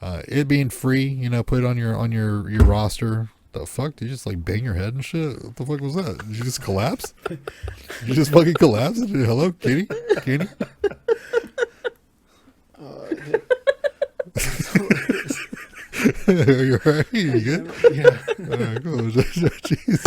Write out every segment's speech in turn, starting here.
It being free, put it on your roster. The fuck? Did you just like bang your head and shit? What the fuck was that? Did you just collapse? Did you just fucking collapse? Hello, Kenny? Kenny? Are you alright? You good? Yeah. Alright, cool. Jeez.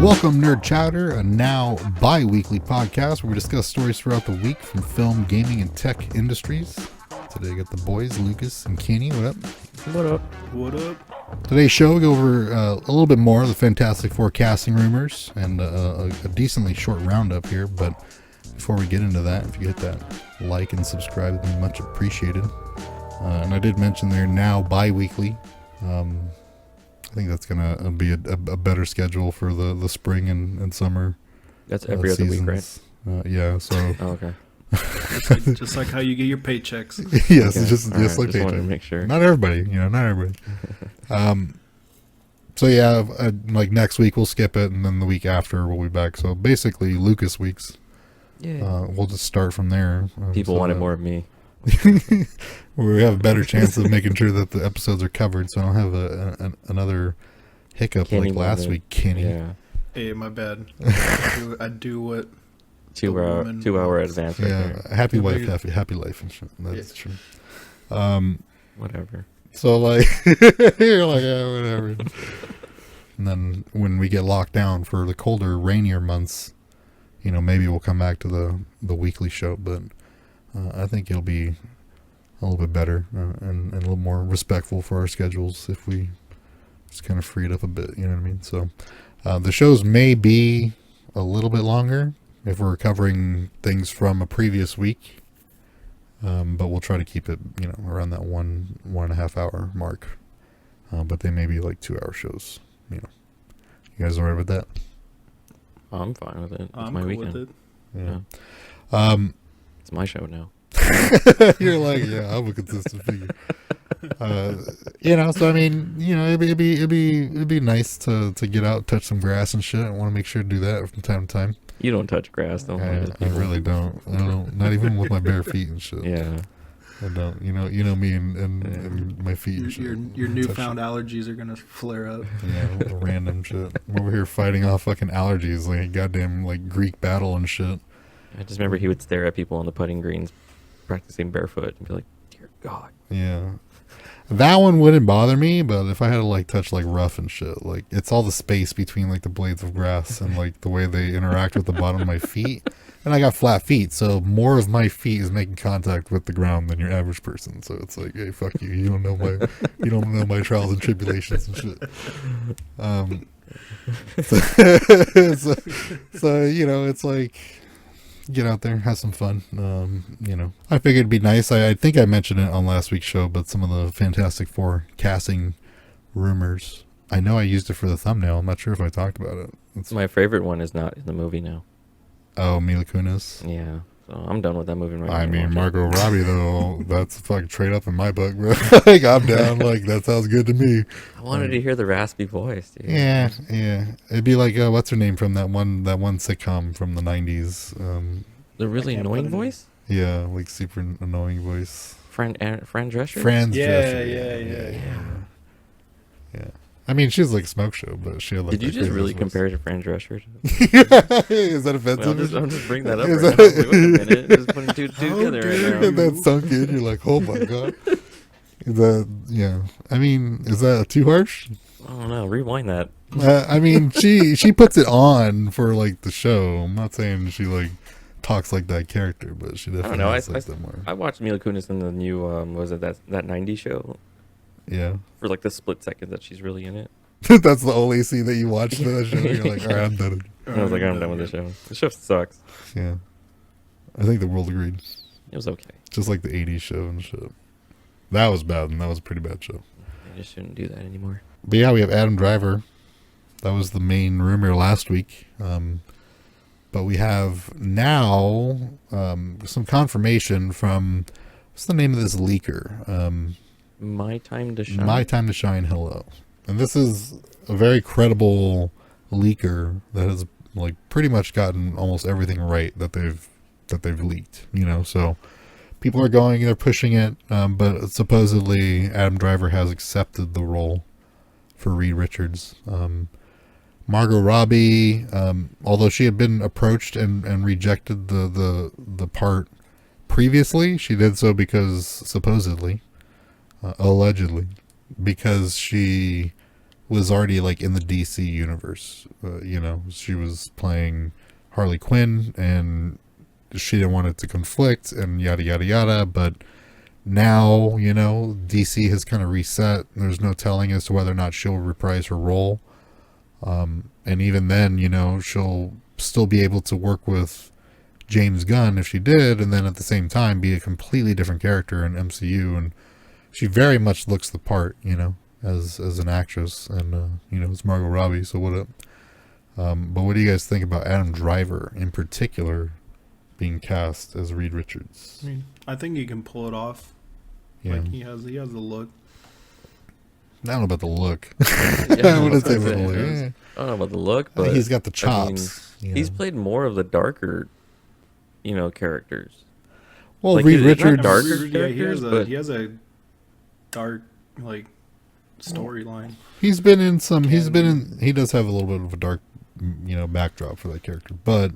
Welcome, Nerd Chowder, a now bi-weekly podcast where we discuss stories throughout the week from film, gaming, and tech industries. Today I got the boys, Lucas and Kenny. What up? What up? What up? Today's show, we go over a little bit more of the Fantastic Four casting rumors and a decently short roundup here. But before we get into that, if you hit that like and subscribe, it'd be much appreciated. And I did mention they're now bi-weekly. I think that's going to be a better schedule for the spring and summer. That's every other week, seasons. right? Yeah, so... Oh, okay. just like how you get your paychecks. Yes, Okay. just All right, like just wanted to paycheck. make sure. Not everybody, not everybody. So yeah, like next week we'll skip it, and then the week after we'll be back. So basically, Lucas weeks. Yeah. We'll just start from there. People so wanted that more of me. we have a better chance of making sure that the episodes are covered, so I don't have another hiccup Kenny like last moment. week, Kenny. Yeah. Hey, my bad. I do what. 2 hour woman 2 hour wants. advance right Yeah, there. happy Too wife, big. happy life, and shit. That's true. Whatever. So like, you're like, yeah, whatever. And then when we get locked down for the colder, rainier months, maybe we'll come back to the weekly show. But I think it'll be a little bit better and a little more respectful for our schedules if we just kind of free it up a bit. You know what I mean? So the shows may be a little bit longer if we're covering things from a previous week. But we'll try to keep it, around that 1.5 hour mark. But they may be like 2 hour shows. You guys all right with that? I'm fine with it. It's I'm my cool weekend. with it. Yeah. It's my show now. You're like, yeah, I'm a consistent figure. So I mean, it'd be nice to get out, touch some grass and shit. I want to make sure to do that from time to time. You don't touch grass, don't I really don't. I don't. Not even with my bare feet and shit. Yeah. I don't. You know me and my feet. And shit. Your Touch newfound allergies are gonna flare up. Yeah, random shit. I'm over here fighting off fucking allergies, like goddamn like Greek battle and shit. I just remember he would stare at people on the putting greens practicing barefoot and be like, dear God. Yeah. That one wouldn't bother me, but if I had to like touch like rough and shit, like it's all the space between like the blades of grass and like the way they interact with the bottom of my feet. And I got flat feet, so more of my feet is making contact with the ground than your average person. So it's like, hey, fuck you. You don't know my trials and tribulations and shit. So it's like, get out there, have some fun. I figured it'd be nice. I think I mentioned it on last week's show, but some of the Fantastic Four casting rumors. I know I used it for the thumbnail. I'm not sure if I talked about it. My favorite one is not in the movie now. Oh, Mila Kunis. Yeah. So I'm done with that movie right now. I mean, Margot Robbie though, that's fucking straight up in my book, bro. Like I'm down. Like that sounds good to me. I wanted to hear the raspy voice, dude. Yeah. It'd be like what's her name from that one sitcom from the '90s. The really annoying voice? Yeah, like super annoying voice. Fran Drescher? Franz Yeah, Drescher. yeah. I mean, she's like a smoke show, but she had like. Did you that just crazy really voice. compare to Fran Drescher? Is that offensive? I'm just bringing that up Is right that- now. Wait a minute. Just putting two together right And now. that sunk in. You're like, oh my god. Is that I mean, is that too harsh? I don't know. Rewind that. I mean, she puts it on for like the show. I'm not saying she like talks like that character, but she definitely know, has I- like that more. I watched Mila Kunis in the new, was it that 90s show? Yeah. For like the split second that she's really in it. That's the only scene that you watched in that show. You're like, all right, I'm done. And I was like, I'm done with the show. The show sucks. Yeah. I think the world agreed. It was okay. Just like the 80s show and shit. That was bad, and that was a pretty bad show. I just shouldn't do that anymore. But yeah, we have Adam Driver. That was the main rumor last week. But we have now some confirmation from, what's the name of this leaker? My Time to Shine. My Time to Shine, hello. And this is a very credible leaker that has like pretty much gotten almost everything right that they've leaked. So people are going, they're pushing it, but supposedly Adam Driver has accepted the role for Reed Richards. Margot Robbie, although she had been approached and rejected the part previously, she did so because supposedly, allegedly, because she was already like in the DC universe. She was playing Harley Quinn and she didn't want it to conflict and yada yada yada, but now DC has kind of reset. There's no telling as to whether or not she'll reprise her role, and even then she'll still be able to work with James Gunn if she did, and then at the same time be a completely different character in MCU. And she very much looks the part as an actress, and it's Margot Robbie, so what up. But what do you guys think about Adam Driver in particular being cast as Reed Richards? I mean, I think he can pull it off. Yeah. Like he has the look. I don't know about the look. Yeah, I wouldn't say I about the was look. saying, Yeah. I don't know about the look, but He's got the I mean, chops. he's played more of the darker, characters. Well, like, Reed he's not Richards. dark. Yeah, he has but- he has a dark like storyline. He's been in some. He does have a little bit of a dark, backdrop for that character, but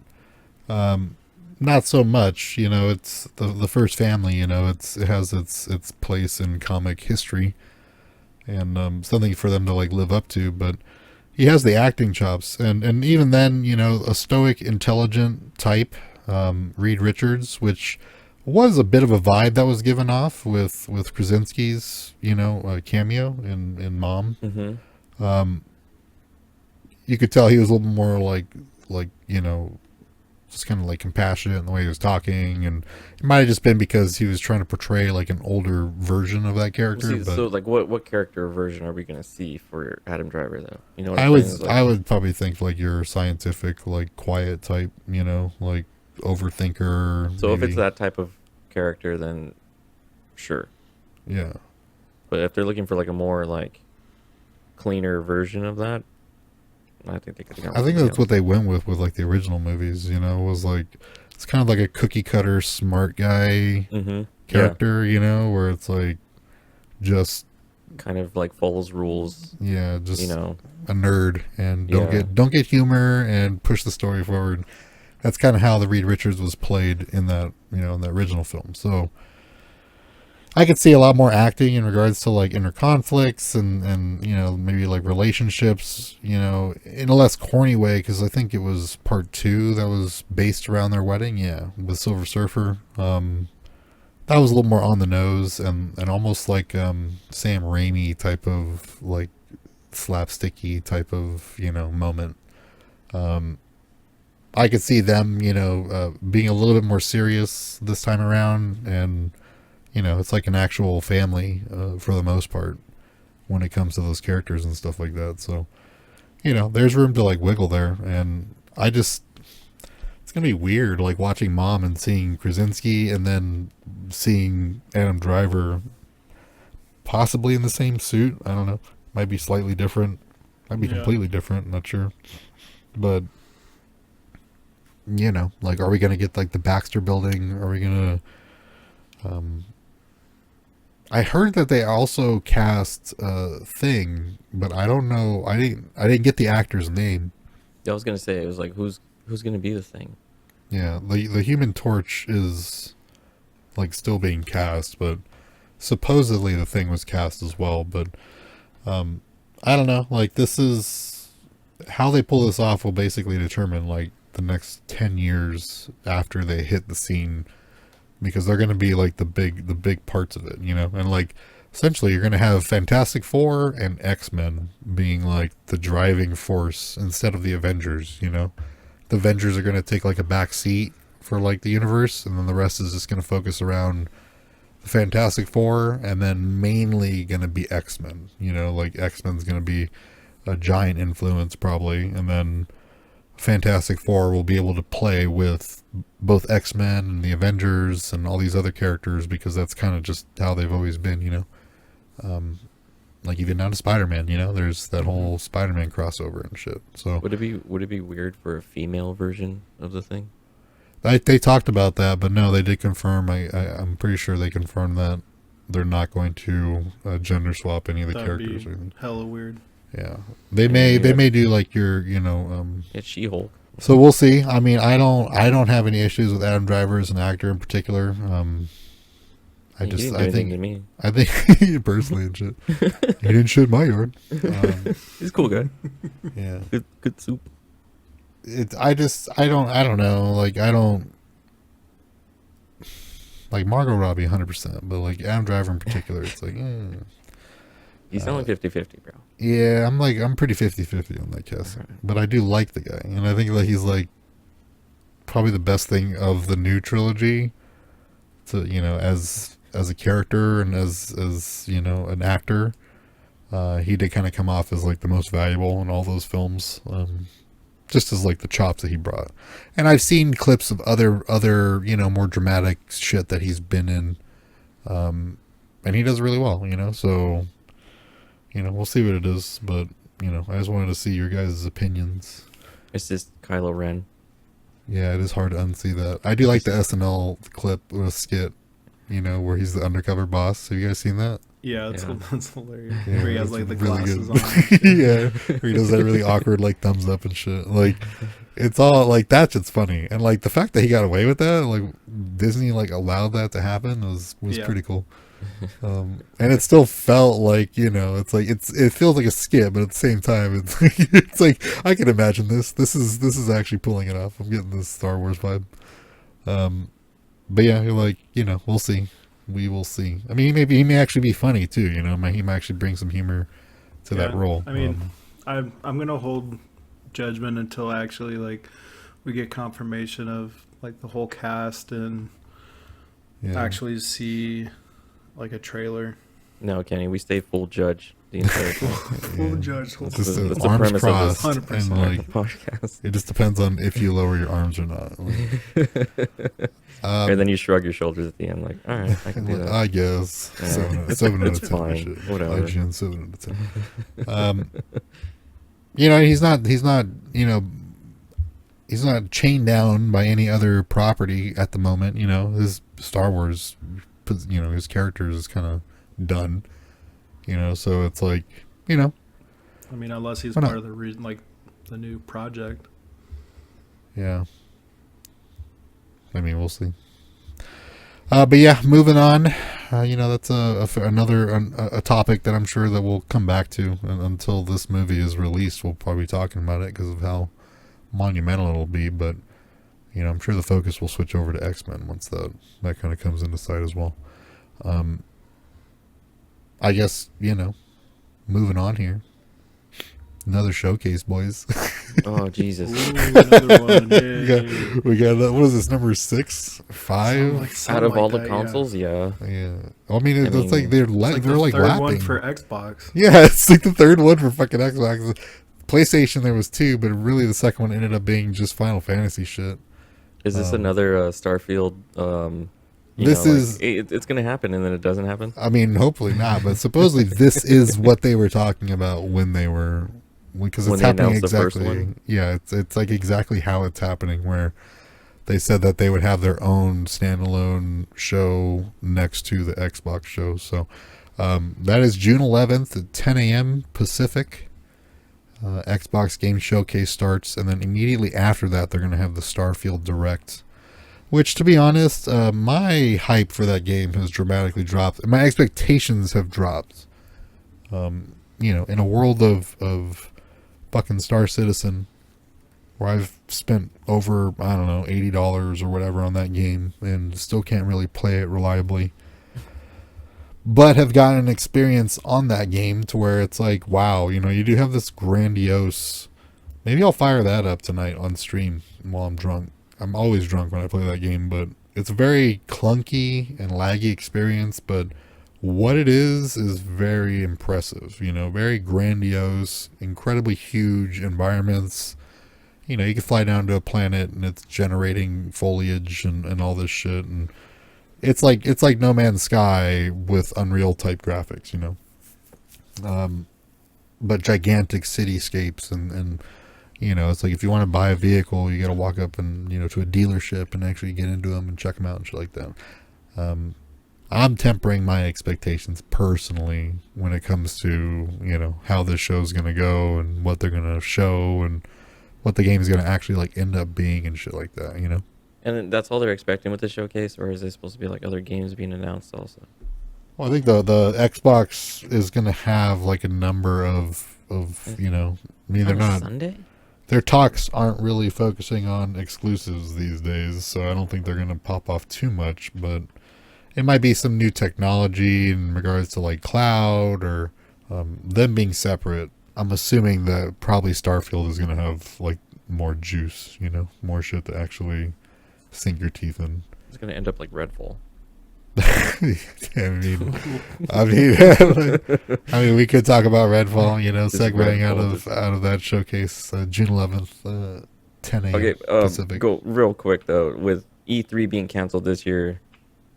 not so much. It's the first family. It has its place in comic history, and something for them to like live up to. But he has the acting chops, and even then, a stoic, intelligent type, Reed Richards, which was a bit of a vibe that was given off with Krasinski's, cameo in Mom. Mm-hmm. You could tell he was a little more like just kind of like compassionate in the way he was talking, and it might have just been because he was trying to portray like an older version of that character. But So, like, what character or version are we going to see for Adam Driver, though? You know what I I'm would saying? It's like- I would probably think like your scientific, like quiet type, like overthinker. So if maybe. it's that type of character, then sure. Yeah. But if they're looking for like a more like cleaner version of that, I think they could. I think that's what they went with like the original movies. Was like it's kind of like a cookie cutter smart guy Mm-hmm. character. Where it's like just kind of like follows rules. just A a nerd and Yeah. don't get humor and push the story forward. That's kind of how the Reed Richards was played in that in the original film. So I could see a lot more acting in regards to like inner conflicts and maybe like relationships, in a less corny way, because I think it was part 2 that was based around their wedding. Yeah, with Silver Surfer. That was a little more on the nose and almost like Sam Raimi type of like slapsticky type of moment. I could see them being a little bit more serious this time around, and it's like an actual family for the most part when it comes to those characters and stuff like that. So there's room to like wiggle there, and it's gonna be weird like watching Mom and seeing Krasinski and then seeing Adam Driver possibly in the same suit. I don't know, might be slightly different, might be Yeah. completely different, not sure. But like, are we gonna get like the Baxter building? Are we gonna I heard that they also cast Thing, but I don't know. I didn't get the actor's name. I was gonna say, it was like, who's gonna be the Thing? Yeah, the Human Torch is like still being cast, but supposedly the Thing was cast as well. But I don't know. Like, this is how they pull this off will basically determine like the next 10 years after they hit the scene, because they're going to be like the big parts of it, and like essentially you're going to have Fantastic Four and X-Men being like the driving force instead of the Avengers. The Avengers are going to take like a back seat for like the universe, and then the rest is just going to focus around the Fantastic Four, and then mainly going to be X-Men. Like X-Men's going to be a giant influence probably, and then Fantastic Four will be able to play with both X-Men and the Avengers and all these other characters, because that's kind of just how they've always been, And like even down to Spider-Man, there's that whole Spider-Man crossover and shit. So Would it be weird for a female version of the thing? they talked about that, but no, they did confirm. I'm pretty sure they confirmed that they're not going to gender swap any of the That'd characters. be hella weird. Yeah, they may do like your It's She-Hulk. So we'll see. I mean, I don't have any issues with Adam Driver as an actor in particular. He didn't do anything to me. I think personally and shit. He didn't shit my yard. He's a cool guy. Yeah. Good soup. I don't know. Like I don't like Margot Robbie 100%, but like Adam Driver in particular, it's like He's only 50-50, bro. yeah, I'm pretty 50-50 on that cast. Right. But I do like the guy, and I think that he's like probably the best thing of the new trilogy to as a character and as an actor. He did kind of come off as like the most valuable in all those films, just as like the chops that he brought. And I've seen clips of other more dramatic shit that he's been in, and he does really well. So we'll see what it is, but I just wanted to see your guys' opinions. It's just Kylo Ren. Yeah, it is hard to unsee that. I do like the SNL clip or skit, where he's the undercover boss. Have you guys seen that? Yeah, Yeah. that's hilarious. Yeah, Where he has it's like the really glasses good. on. Yeah, where he does that really awkward like thumbs up and shit. Like it's all like that shit's funny, and like the fact that he got away with that, like Disney like allowed that to happen was Yeah. pretty cool. And it still felt like it's like it feels like a skit, but at the same time it's like I can imagine this is actually pulling it off. I'm getting this Star Wars vibe. But yeah, like we'll see. We will see. I mean, he may actually be funny too. He might actually bring some humor to that Yeah, role. I mean, I'm gonna hold judgment until actually like we get confirmation of like the whole cast and yeah. actually see like a trailer. No, Kenny, we stay full judge the entire time. Full judge. Just That's the the arms premise of this. crossed, 100%. and like Podcast. it just depends on if you lower your arms or not. Like, And then you shrug your shoulders at the end, like, all right, I can do that. I guess Yeah. 7 out of It's 10. fine. Shit. Whatever. IGN 7 out of 10. He's not he's not chained down by any other property at the moment. His Star Wars, his characters is kind of done. So it's like, I mean, unless he's Why not? part of the reason, like the new project. yeah. I mean, we'll see. But yeah, moving on. That's another topic that I'm sure that we'll come back to, and until this movie is released. We'll probably be talking about it because of how monumental it'll be. But I'm sure the focus will switch over to X-Men once that kind of comes into sight as well. I guess moving on here. Another showcase, boys. Oh, Jesus. Ooh, another one. Yay. we got what is this, number 6, 5? Something Out of like all the that, consoles, yeah. Yeah. I mean, it's like they're It's like they're the like third lapping. one for Xbox. Yeah, it's like the third one for fucking Xbox. PlayStation there was 2, but really the second one ended up being just Final Fantasy shit. Is this another Starfield? It's going to happen and then it doesn't happen? I mean, hopefully not, but supposedly this is what they were talking about when they were, because When it's they happening announced the first exactly. one? Yeah, it's like exactly how it's happening, where they said that they would have their own standalone show next to the Xbox show. So that is June 11th at 10 a.m. Pacific. Xbox Game Showcase starts, and then immediately after that, they're going to have the Starfield Direct. Which, to be honest, my hype for that game has dramatically dropped. My expectations have dropped. In a world of fucking Star Citizen, where I've spent over, I don't know, $80 or whatever on that game, and still can't really play it reliably. But have gotten an experience on that game to where it's like, wow, you do have this grandiose... Maybe I'll fire that up tonight on stream while I'm drunk. I'm always drunk when I play that game, but it's a very clunky and laggy experience, but what it is very impressive, very grandiose, incredibly huge environments. You can fly down to a planet and it's generating foliage and all this shit, and it's like No Man's Sky with Unreal type graphics, but gigantic cityscapes and it's like if you want to buy a vehicle, you got to walk up and to a dealership and actually get into them and check them out and shit like that. I'm tempering my expectations personally when it comes to how this show's gonna go and what they're gonna show and what the game's gonna actually like end up being and shit like that. And that's all they're expecting with the showcase, or is there supposed to be like other games being announced also? Well, I think the Xbox is gonna have like a number of I mean they're On a not. Sunday? Their talks aren't really focusing on exclusives these days, so I don't think they're going to pop off too much, but it might be some new technology in regards to like cloud or them being separate. I'm assuming that probably Starfield is going to have like more juice, more shit to actually sink your teeth in. It's going to end up like Redfall. I mean, we could talk about Redfall, segueing out of that showcase, June 11th, 10 a.m. Okay, Pacific. go real quick though. With E3 being canceled this year,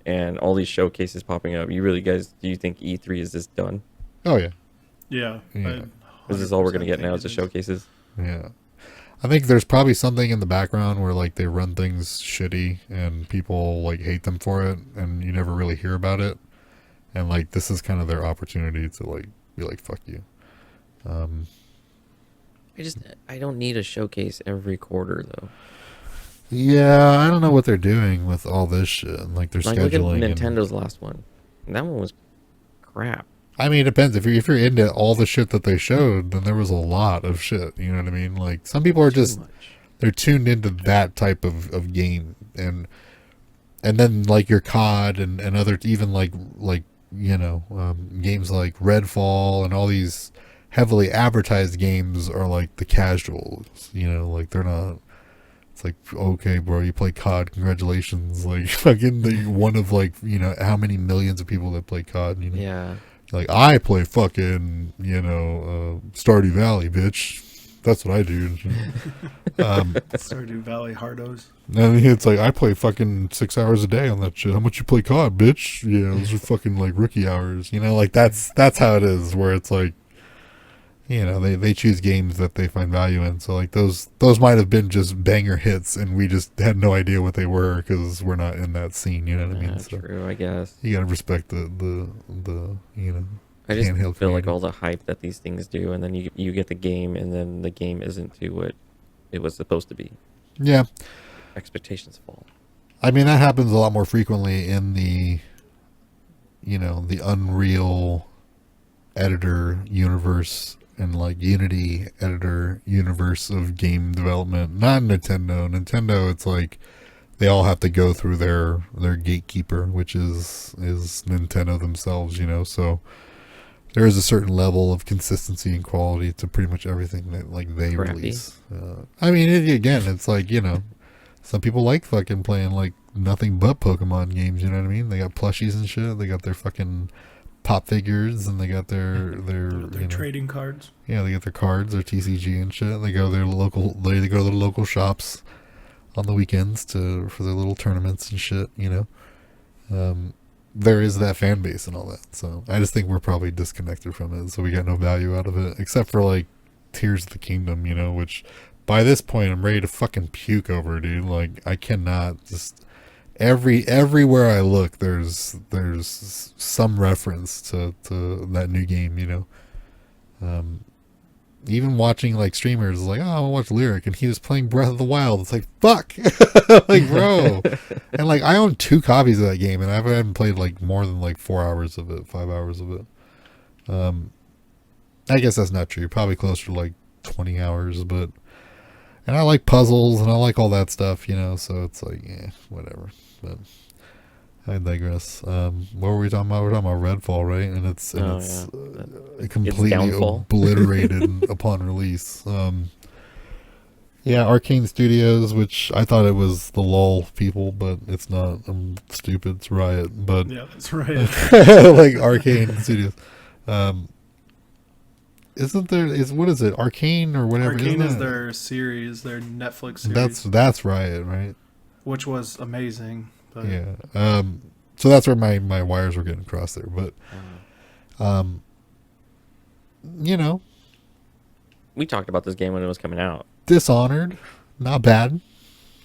and all these showcases popping up, do you think E3 is just done? Oh yeah, Yeah. yeah. Is this all we're gonna get think now? it Is the showcases? Yeah. I think there's probably something in the background where like they run things shitty and people like hate them for it and you never really hear about it. And like this is kind of their opportunity to like be like fuck you. I don't need a showcase every quarter though. Yeah, I don't know what they're doing with all this shit and like their Like look at scheduling. Nintendo's last one. That one was crap. I mean, it depends. If you're into all the shit that they showed, then there was a lot of shit. You know what I mean? Like some people are just they're tuned into that type of game, and then like your COD and other even like games like Redfall and all these heavily advertised games are like the casuals. Like they're not. It's like, okay, bro, you play COD, congratulations. Like fucking the one of like how many millions of people that play COD. Yeah. Like, I play fucking, Stardew Valley, bitch. That's what I do. Stardew Valley hardos. I mean, it's like, I play fucking 6 hours a day on that shit. How much you play COD, bitch? Yeah, those are fucking, like, rookie hours. Like, that's how it is, where it's like, they choose games that they find value in. So, like, those might have been just banger hits, and we just had no idea what they were, because we're not in that scene, you know what I mean? So True, I guess. you gotta respect the I just handheld feel like community. all the hype that these things do, and then you get the game, and then the game isn't to what it was supposed to be. Yeah. Expectations fall. I mean, that happens a lot more frequently in the the Unreal editor universe and like Unity editor universe of game development. Not Nintendo, it's like they all have to go through their gatekeeper, which is Nintendo themselves, so there is a certain level of consistency and quality to pretty much everything that like they Crappy. release. I mean, again, it's like some people like fucking playing like nothing but Pokemon games. You know what I mean? They got plushies and shit. They got their fucking pop figures, and they got their Trading cards. Yeah, they get their cards, their TCG and shit. They go to their local. They go to the local shops on the weekends for their little tournaments and shit. There is that fan base and all that. So I just think we're probably disconnected from it. So we got no value out of it, except for like Tears of the Kingdom, which by this point I'm ready to fucking puke over, dude. Like I cannot just everywhere I look, there's some reference to that new game, even watching like streamers like, oh, I want to watch Lyric, and he was playing Breath of the Wild. It's like, fuck. Like, bro. And like I own 2 copies of that game, and I haven't played like more than like 4 hours of it, 5 hours of it. I guess that's not true, probably closer to like 20 hours, and I like puzzles and I like all that stuff, so it's like, yeah, whatever. But I digress. What were we talking about? We're talking about Redfall, right? And it's completely downfall. obliterated upon release. Yeah, Arcane Studios, which I thought it was the LOL people, but it's not. I'm stupid. It's Riot, but Yeah, that's right. like Arcane Studios. Isn't there? What is it? Arcane or whatever? Arcane is isn't it? their series, their Netflix series, That's Riot, right? which was amazing. But Yeah. So that's where my wires were getting crossed there. But you know, We talked about this game when it was coming out. Dishonored, not bad.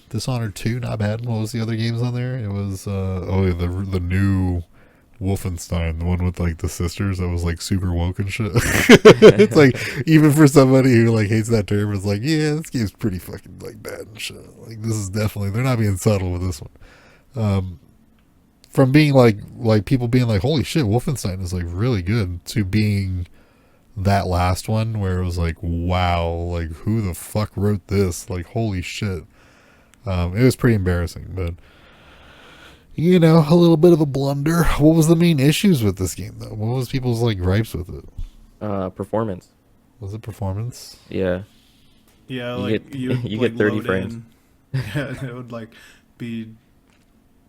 Dishonored 2, not bad. What was the other games on there? It was the new Wolfenstein, the one with like the sisters that was like super woke and shit. It's like, even for somebody who like hates that term, it's like, yeah, this game's pretty fucking like bad and shit. Like, this is definitely, they're not being subtle with this one. From being like people being like, holy shit, Wolfenstein is like really good, to being that last one where it was like, wow, like who the fuck wrote this? Like, holy shit. It was pretty embarrassing, but you know, a little bit of a blunder. What was the main issues with this game though? What was people's like gripes with it? Performance. Was it performance? Yeah. Yeah, You like get- you would, you like, get 30 load frames. in. Yeah, it would like be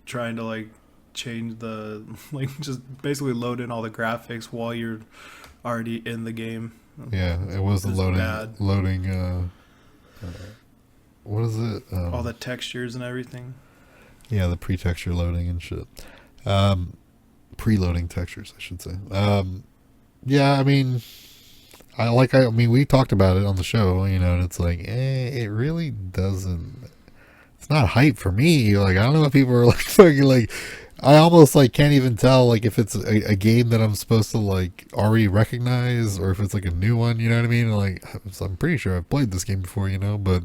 trying to like change the like just basically load in all the graphics while you're already in the game. Yeah, it was the It's bad. loading. What is it? All the textures and everything. Yeah, the pre-texture loading and shit. Preloading textures, I should say. Yeah, I mean, I mean, we talked about it on the show, you know, and it's like, it really doesn't. It's not hype for me. Like, I don't know if people are like fucking like. I almost like can't even tell like if it's a game that I'm supposed to like already recognize or if it's like a new one. You know what I mean? Like, so I'm pretty sure I've played this game before, you know, but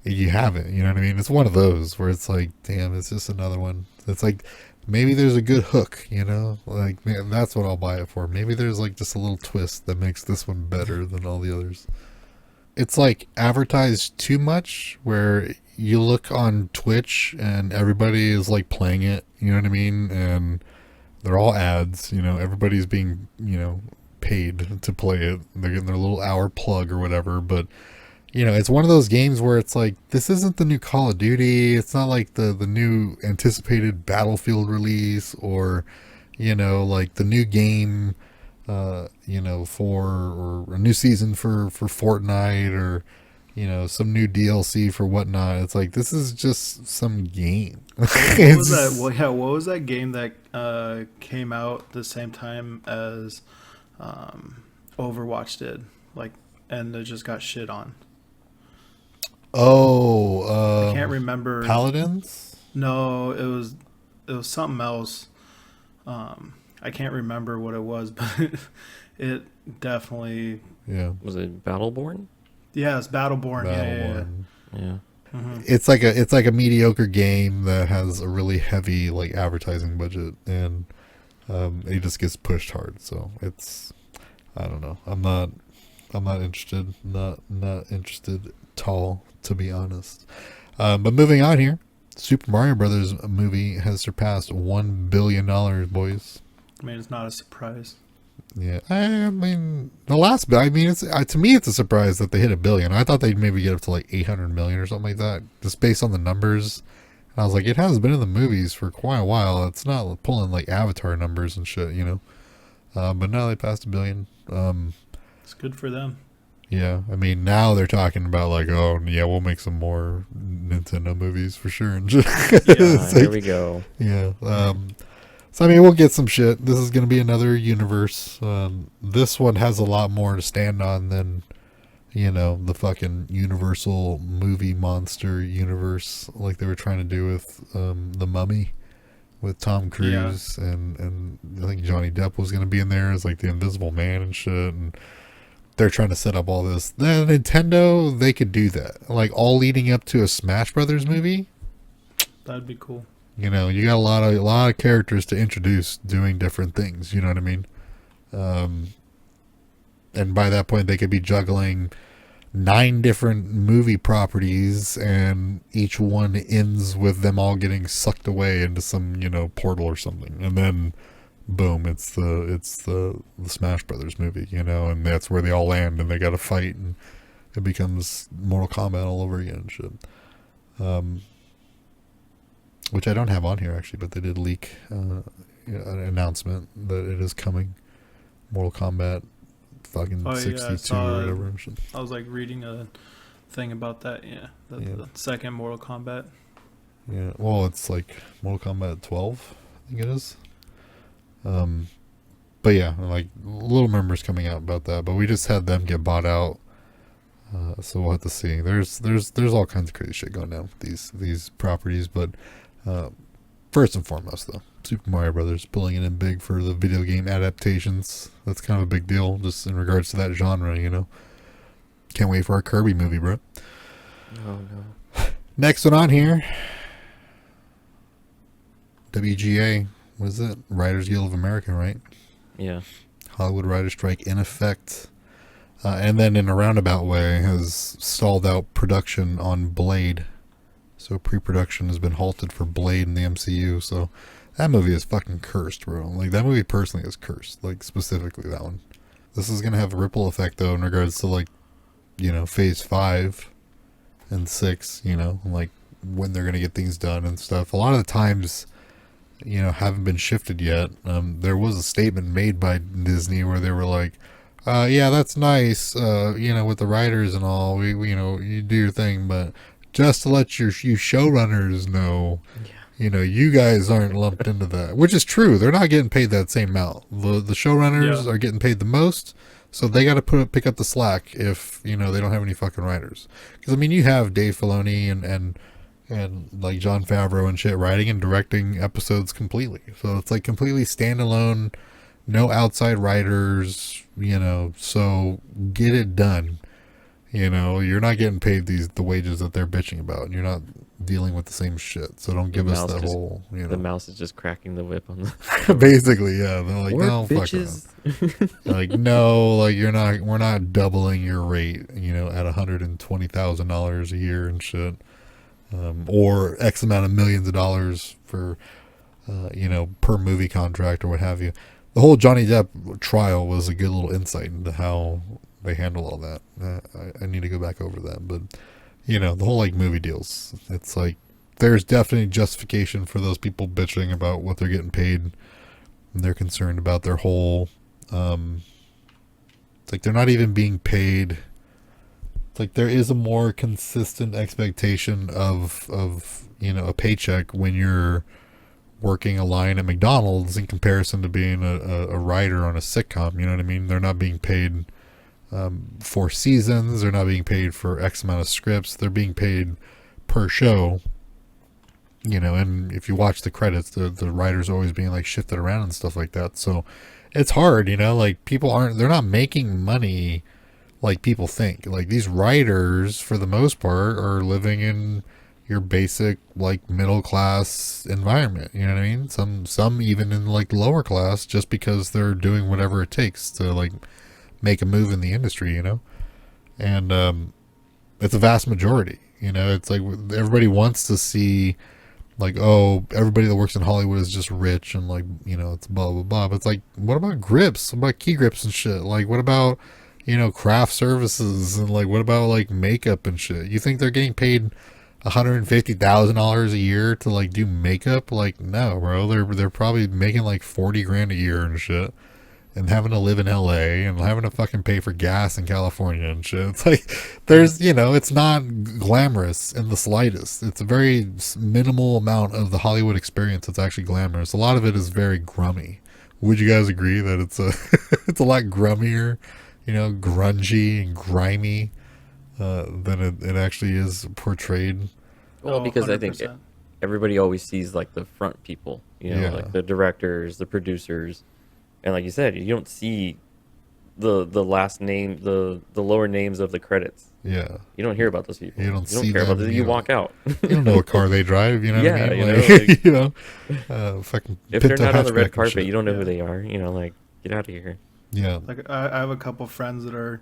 you haven't. You know what I mean? It's one of those where it's like, damn, it's just another one. It's like, maybe there's a good hook, you know, like, man, that's what I'll buy it for. Maybe there's like just a little twist that makes this one better than all the others. It's like advertised too much where you look on Twitch and everybody is like playing it, you know what I mean? And they're all ads, you know, everybody's being, you know, paid to play it. They're getting their little hour plug or whatever, but you know, it's one of those games where it's like, this isn't the new Call of Duty. It's not like the new anticipated Battlefield release or, you know, like the new game, you know, or a new season for Fortnite or, you know, some new DLC for whatnot. It's like, this is just some game. What was that? Well, yeah, what was that game that came out the same time as Overwatch did? Like, and it just got shit on. Oh, I can't remember. Paladins? No, it was something else. I can't remember what it was, but it definitely. Yeah. Was it Battleborn? Yeah, it's Battleborn. Battleborn. Yeah. Hmm. It's like a mediocre game that has a really heavy like advertising budget, and it just gets pushed hard. So it's, I don't know. I'm not interested. Not interested at all, to be honest. But moving on here, Super Mario Brothers movie has surpassed $1 billion, boys. I mean, it's not a surprise. Yeah, I mean the last bit. I mean, it's to me, it's a surprise that they hit $1 billion. I thought they'd maybe get up to like 800 million or something like that, just based on the numbers. And I was like, it has been in the movies for quite a while. It's not pulling like Avatar numbers and shit, you know. But now they passed $1 billion. It's good for them. Yeah, I mean now they're talking about like, oh yeah, we'll make some more Nintendo movies for sure. And just, Yeah, here we go. yeah. So I mean, we'll get some shit. This is going to be another universe. This one has a lot more to stand on than, you know, the fucking Universal movie monster universe like they were trying to do with The Mummy with Tom Cruise and I think Johnny Depp was going to be in there as like the Invisible Man and shit. And they're trying to set up all this. Then Nintendo, they could do that, like all leading up to a Smash Brothers movie. That'd be cool. You know, you got a lot of characters to introduce doing different things. You know what I mean? And by that point, they could be juggling 9 different movie properties, and each one ends with them all getting sucked away into some, you know, portal or something, and then boom, it's the Smash Brothers movie. You know, and that's where they all land, and they got to fight, and it becomes Mortal Kombat all over again and shit. Which I don't have on here actually, but they did leak an announcement that it is coming. Mortal Kombat fucking 62 or whatever. And shit. I was like reading a thing about that. Yeah, the second Mortal Kombat. Yeah, well, it's like Mortal Kombat 12, I think it is. But yeah, like Little Murmur's coming out about that. But we just had them get bought out. So we'll have to see. There's all kinds of crazy shit going down with these properties. But first and foremost, though, Super Mario Brothers pulling it in big for the video game adaptations. That's kind of a big deal, just in regards to that genre. Can't wait for our Kirby movie, bro. Oh no. Next one on here, WGA. What is it? Writers Guild of America, right? Yeah. Hollywood writer's strike in effect. And then in a roundabout way has stalled out production on Blade. So pre-production has been halted for Blade in the MCU. So that movie is fucking cursed, bro. Like, that movie personally is cursed. Like, specifically that one. This is going to have a ripple effect, though, in regards to, like, phase 5 and 6, like when they're going to get things done and stuff. A lot of the times, haven't been shifted yet. There was a statement made by Disney where they were like, yeah, that's nice, with the writers and all, we you do your thing, but just to let you showrunners know, you guys aren't lumped into that, which is true. They're not getting paid that same amount. The showrunners are getting paid the most, so they got to pick up the slack if, they don't have any fucking writers. Because, you have Dave Filoni and like Jon Favreau and shit writing and directing episodes completely. So it's like completely standalone, no outside writers, so get it done. You're not getting paid the wages that they're bitching about. You're not dealing with the same shit. So don't give us that whole, The mouse is just cracking the whip on the... Basically, yeah. They're like, work, no, bitches. Fuck off. Like, no, like we're not doubling your rate, at $120,000 a year and shit. Or X amount of millions of dollars for, per movie contract or what have you. The whole Johnny Depp trial was a good little insight into how they handle all that. I need to go back over that. But, the whole, like, movie deals. It's like, there's definitely justification for those people bitching about what they're getting paid. And they're concerned about their whole, it's like they're not even being paid. It's like there is a more consistent expectation of a paycheck when you're working a line at McDonald's in comparison to being a writer on a sitcom. You know what I mean? They're not being paid for seasons. They're not being paid for X amount of scripts. They're being paid per show. And if you watch the credits, the writers are always being like shifted around and stuff like that. So it's hard, like they're not making money like people think. Like, these writers, for the most part, are living in your basic, like, middle class environment. You know what I mean? Some even in, like, lower class, just because they're doing whatever it takes to, like, make a move in the industry. And it's a vast majority. It's like everybody wants to see, like, oh, everybody that works in Hollywood is just rich and, like, it's blah blah blah. But it's like, what about grips? What about key grips and shit? Like, what about craft services, and like, what about like makeup and shit? You think they're getting paid $150,000 a year to like do makeup? Like, no, bro. They're probably making like 40 grand a year and shit, and having to live in LA and having to fucking pay for gas in California and shit. It's like, there's, it's not glamorous in the slightest. It's a very minimal amount of the Hollywood experience that's actually glamorous. A lot of it is very grummy. Would you guys agree that it's it's a lot grummier, grungy and grimy than it actually is portrayed? Well, because 100%. I think everybody always sees like the front people, like the directors, the producers, and like you said, you don't see the last name, the lower names of the credits. Yeah, you don't hear about those people. You don't care about them. You walk out. You don't know what car they drive. You know what I mean? Fucking. If they're not on the red carpet, you don't know who they are. Like, get out of here. Yeah. Like, I have a couple friends that are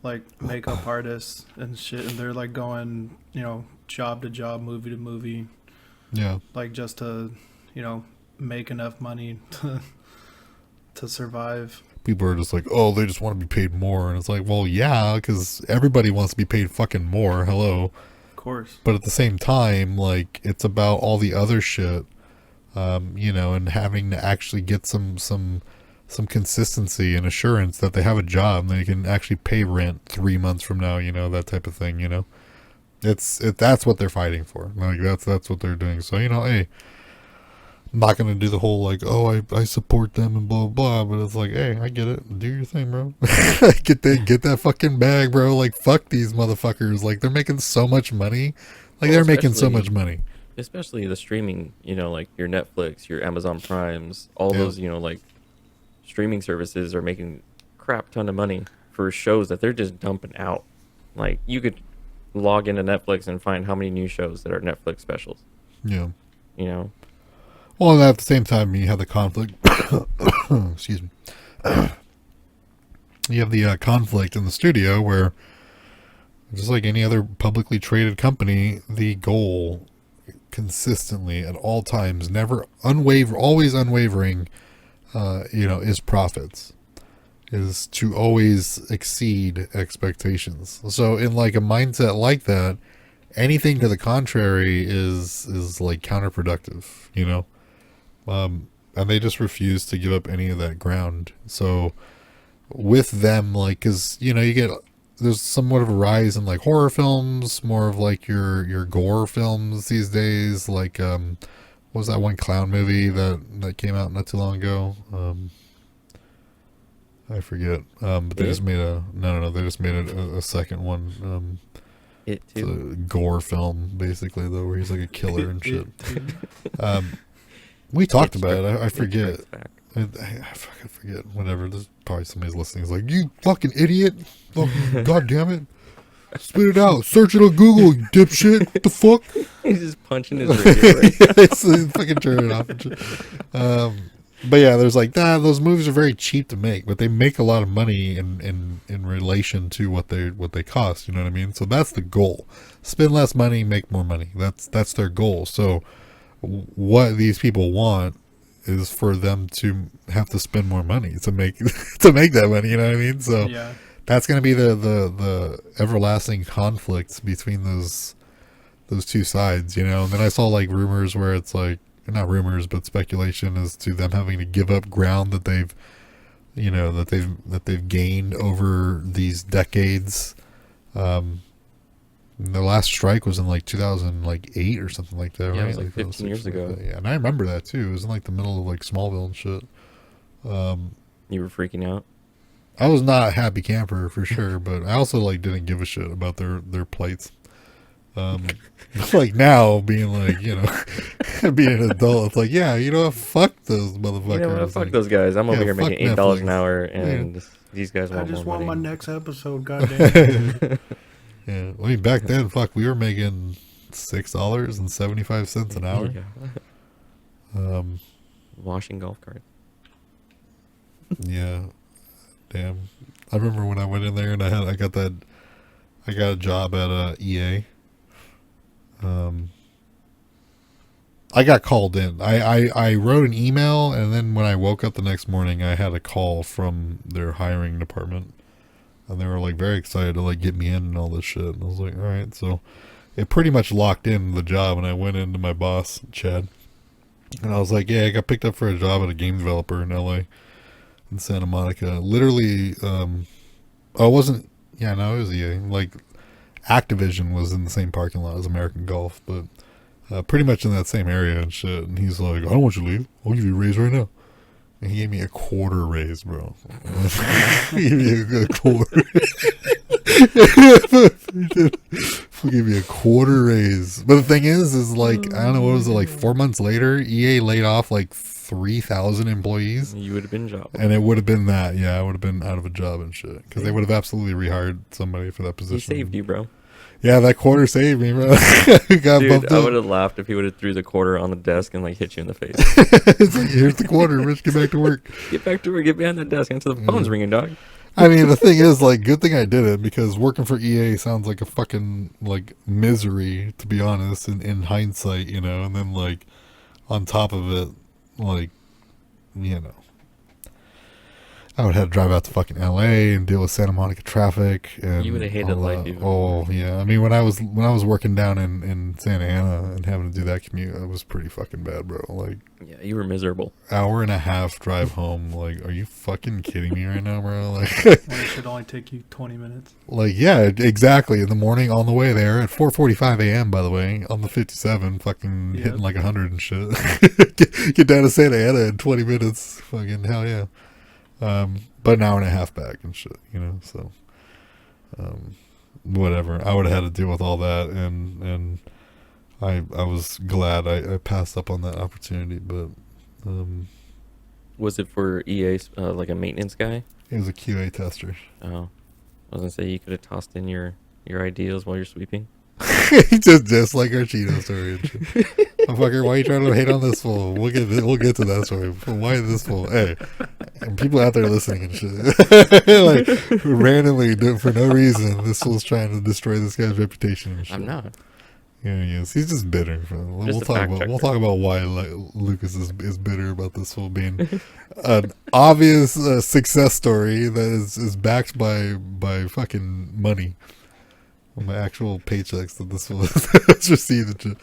like makeup artists and shit, and they're like going, job to job, movie to movie. Yeah. Like, just to, make enough money to survive. People are just like, oh, they just want to be paid more. And it's like, well, yeah, because everybody wants to be paid fucking more. Hello. Of course. But at the same time, like, it's about all the other shit, and having to actually get some consistency and assurance that they have a job and they can actually pay rent 3 months from now, that type of thing, that's what they're fighting for. Like, that's what they're doing. So, hey, I'm not gonna do the whole like, oh, I support them and blah blah. But it's like, hey, I get it. Do your thing, bro. get that fucking bag, bro. Like, fuck these motherfuckers. Like, they're making so much money. Like, they're making so much money. Especially the streaming, like your Netflix, your Amazon Primes, all those, like streaming services are making crap ton of money for shows that they're just dumping out. Like, you could log into Netflix and find how many new shows that are Netflix specials. Yeah. Well, and at the same time, you have the conflict. Excuse me. You have the conflict in the studio where, just like any other publicly traded company, the goal consistently at all times, always unwavering, is profits, is to always exceed expectations. So in like a mindset like that, anything to the contrary is like counterproductive, and they just refuse to give up any of that ground. So with them, like, cause there's somewhat of a rise in like horror films, more of like your gore films these days. Like, what was that one clown movie that came out not too long ago? I forget. But they just made they just made a second one. It too. It's a gore film, basically, though, where he's like a killer and shit. We talked about it. I forget. I fucking forget. Whatever. There's probably somebody's listening. He's like, you fucking idiot. Fucking God damn it. Spit it out. Search it on Google, you dipshit. What the fuck? He's just punching his radio right fucking turn it off. And shit. But yeah, there's like that. Those movies are very cheap to make, but they make a lot of money in relation to what they cost. You know what I mean? So that's the goal. Spend less money, make more money. That's their goal. So what these people want is for them to have to spend more money to make that money. You know what I mean? So that's going to be the everlasting conflict between those two sides. And then I saw like rumors where it's like, not rumors, but speculation as to them having to give up ground that they've gained over these decades. The last strike was in like 2008 or something like that, right? It was like 15 years ago. Yeah, and I remember that too. It was in like the middle of like Smallville and shit. You were freaking out? I was not a happy camper for sure, but I also like didn't give a shit about their plights. Like now being like, being an adult, it's like, fuck those motherfuckers. Fuck those guys. I'm over here making $8 an hour, and these guys want more money. I just want my next episode, goddamn. Yeah, I mean, back then, we were making $6.75 an hour. Yeah. Washing golf carts. Yeah, damn. I remember when I went in there and I got a job at EA. I got called in. I wrote an email, and then when I woke up the next morning, I had a call from their hiring department, and they were like very excited to like get me in and all this shit. And I was like, all right. So it pretty much locked in the job, and I went into my boss, Chad, and I was like, yeah, I got picked up for a job at a game developer in LA, in Santa Monica. Literally, it wasn't. Yeah, no, it was EA. Like, Activision was in the same parking lot as American Golf, but pretty much in that same area and shit. And he's like, I don't want you to leave. I'll give you a raise right now. And he gave me a quarter raise, bro. He gave me a quarter. He'll give me a quarter raise. But the thing is like, I don't know, what was it, like 4 months later, EA laid off like 3,000 employees. You would have been jobless. And it would have been that, I would have been out of a job and shit. Because they would have absolutely rehired somebody for that position. He saved you, bro. Yeah, that quarter saved me, bro. Dude, I would have laughed if he would have threw the quarter on the desk and like hit you in the face. It's like, here's the quarter, Rich. Get back to work. Get back to work. Get behind that desk. Answer the phone's ringing, dog. I mean, the thing is, like, good thing I did it, because working for EA sounds like a fucking like misery, to be honest. In hindsight, and then like on top of it, like, I would have to drive out to fucking LA and deal with Santa Monica traffic and You would have hated all life that. even Oh more. yeah, I mean when I was working down in Santa Ana and having to do that commute, it was pretty fucking bad, bro. Like Yeah, you were miserable. hour and a half drive home. Like, are you fucking kidding me right now, bro? Like, When it should only take you 20 minutes. like yeah, exactly. In the morning on the way there at 4:45 a.m. By the way, on the 57, fucking Yep. hitting like 100 and shit. get down to Santa Ana in 20 minutes. Fucking hell yeah. But an hour and a half back and shit, you know. So, whatever. I would have had to deal with all that, and I was glad I passed up on that opportunity, but Was it for EA, like a maintenance guy? it was a QA tester. Oh, I was gonna say you could have tossed in your ideas while you're sweeping. just like our Cheeto story and shit. Motherfucker, why are you trying to hate on this fool? We'll get to that story. Why this fool? Hey, and people out there listening and shit, like randomly for no reason, this fool's trying to destroy this guy's reputation and shit. I'm not. Yeah, he is. He's just bitter. We'll Just a talk fact about checker. why Lucas is bitter about this fool being an obvious success story that is backed by fucking money. My actual paychecks that this was received and shit.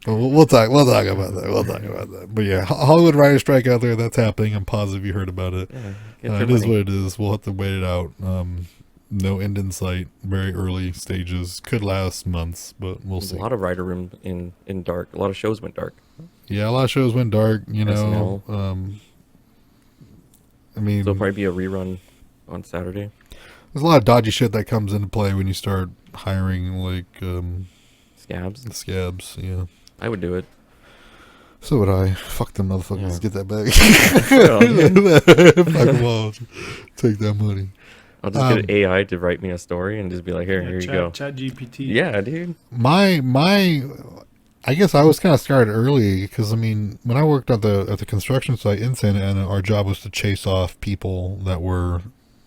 But we'll talk about that. But yeah, Hollywood writer strike out there. That's happening. I'm positive you heard about it. Yeah, get your It is money. what it is. We'll have to wait it out. No end in sight. Very early stages. Could last months, but we'll There's see. a lot of writer room in dark. A lot of shows went dark. Yeah, a lot of shows went dark. You know. I mean, So it'll probably be a rerun on Saturday. there's a lot of dodgy shit that comes into play when you start hiring like Scabs. scabs. Yeah. I would do it. So would I. Fuck them motherfuckers. Yeah. Get that back. Yeah. Fuck them all. Take that money. I'll just get an AI to write me a story and just be like, here you go. Chat GPT. Yeah, dude. My I guess I was kind of started early because I mean when I worked at the construction site in Santa Ana, our job was to chase off people that were,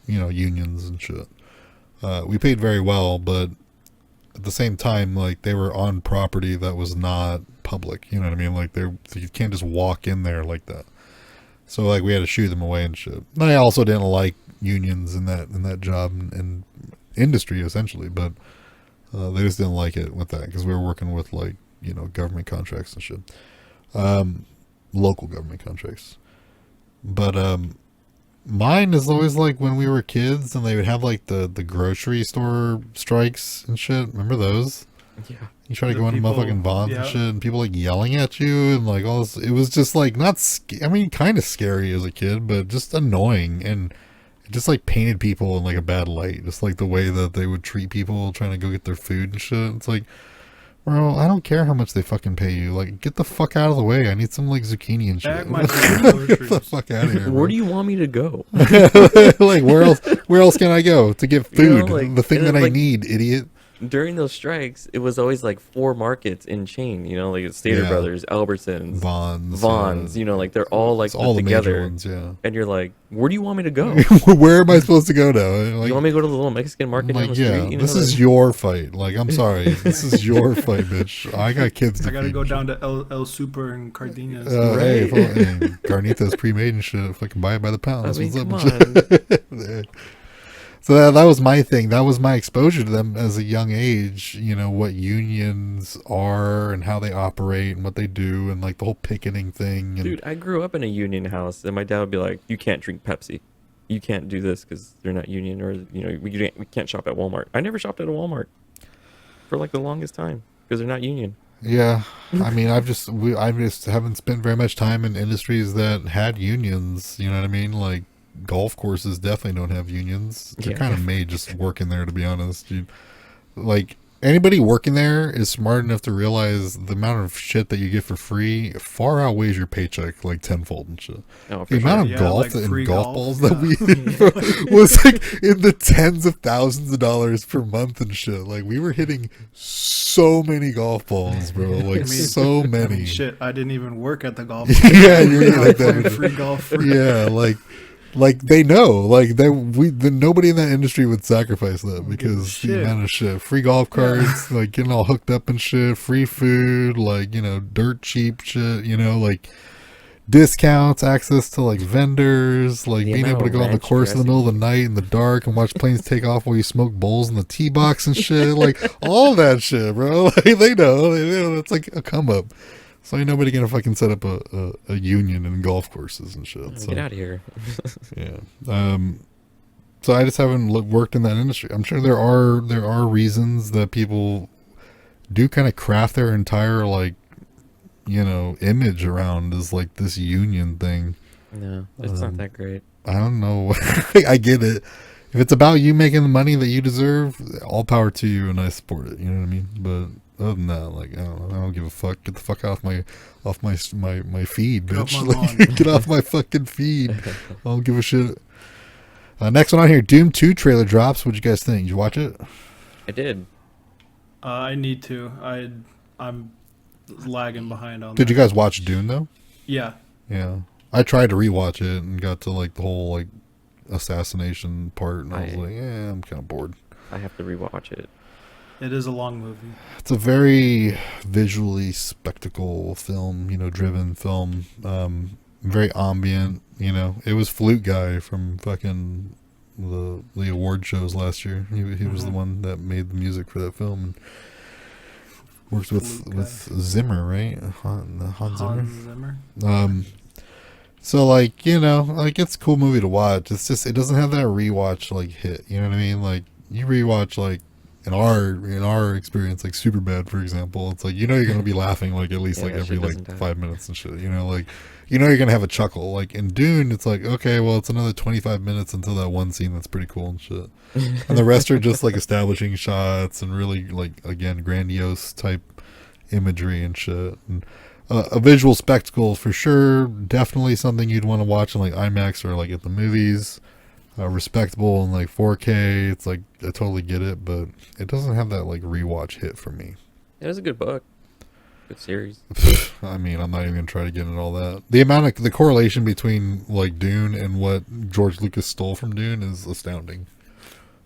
you know, unions and shit. We paid very well, but at the same time, like they were on property that was not public. You know what I mean? Like you can't just walk in there like that. So like we had to shoo them away and shit. And I also didn't like unions in that job and industry essentially, but they just didn't like it with that because we were working with like, you know, government contracts and shit, local government contracts. But mine is always like when we were kids and they would have like the grocery store strikes and shit. Remember those? Yeah. You try to The go into people- motherfucking Vons and yeah. shit, and people like yelling at you and like all this. It was just like not. I mean, kind of scary as a kid, but just annoying, and it just like painted people in like a bad light. Just like the way that they would treat people trying to go get their food and shit. It's like, bro, I don't care how much they fucking pay you. Like, get the fuck out of the way. I need some like zucchini and shit. Back my Get the groceries. fuck out of here. Where do you want me to go? Like where else can I go to get You know, food? like, The thing and that it's I like- need, idiot. During those strikes, it was always like 4 markets in chain, you know, like Stater Yeah. Brothers, Albertsons, Vons, you know, like they're all like it's all the put major together. ones, yeah. And you're like, where do you want me to go? Where am I supposed to go now? Like, You want me to go to the little Mexican market down like the yeah, street? You know, this like- is your fight. Like, I'm sorry, this is your fight, bitch. I got kids to I gotta feed go and down to El Super and Cardenas. Hey, Right. Carnitas pre-made and shit. If I can buy it by the pound, I that's mean, what's come up. on. So that was my thing. That was my exposure to them as a young age. You know what unions are and how they operate and what they do and like the whole picketing thing. And Dude, I grew up in a union house, and my dad would be like, "You can't drink Pepsi. You can't do this because they're not union, or you know, we can't shop at Walmart." I never shopped at a Walmart for like the longest time because they're not union. yeah, I mean, I just haven't spent very much time in industries that had unions. You know what I mean? Like golf courses definitely don't have unions. They're Yeah. kind of made just working there, to be honest. Like anybody working there is smart enough to realize the amount of shit that you get for free far outweighs your paycheck like tenfold and shit. Oh, The for sure. amount of Yeah, golf like and free golf golf. balls that we was like in the tens of thousands of dollars per month and shit. Like we were hitting so many golf balls, bro. Like mean- so I many. mean, shit, I didn't even work at the golf. Yeah, you're like Playing that. free golf. Free. Yeah, like they know, like nobody in that industry would sacrifice that because the shit. amount of shit, free golf carts, like getting all hooked up and shit, free food, like you know, dirt cheap shit, you know, like discounts, access to like vendors, like The being able to amount go of on the ranch course in the middle of the dressing. night in the dark and watch planes take off while you smoke bowls in the tee box and shit. Like all that shit, bro. Like they know it's like a come up. So ain't nobody gonna fucking set up a union in golf courses and shit. So Get out of here. yeah. So I just haven't worked in that industry. I'm sure there are reasons that people do kind of craft their entire like image around is like this union thing. No, it's not that great. I don't know. I get it. If it's about you making the money that you deserve, all power to you, and I support it. You know what I mean? But other than that, like I don't give a fuck. Get the fuck off my feed, Get off bitch. my Like, lawn. get off my fucking feed. I don't give a shit. Next one on here, Doom 2 trailer drops. What'd you guys think? Did you watch it? I did. I need to. I'm lagging behind on Did that. you guys watch Dune though? Yeah. Yeah. I tried to rewatch it and got to like the whole like assassination part, and I was like, yeah, I'm kind of bored. I have to rewatch it. It is a long movie. It's a very visually spectacle film, driven film. Very ambient, It was Flute Guy from fucking the award shows last year. He was the one that made the music for that film. And works with Zimmer, right? Hans Zimmer. So like, like it's a cool movie to watch. It's just it doesn't have that rewatch like hit. You know what I mean? Like you rewatch like in our experience, like Superbad, for example, it's like you're gonna be laughing like at least like every like 5 minutes and shit. Like you're gonna have a chuckle. Like in Dune, it's like okay, well it's another 25 minutes until that one scene that's pretty cool and shit, and the rest are just like establishing shots and really like again grandiose type imagery and shit. And, a visual spectacle for sure. Definitely something you'd want to watch in like IMAX or like at the movies. Respectable in like 4K. It's like I totally get it, but it doesn't have that like rewatch hit for me. It was a good book, good series. I mean, I'm not even gonna try to get into all that. The correlation between like Dune and what George Lucas stole from Dune is astounding.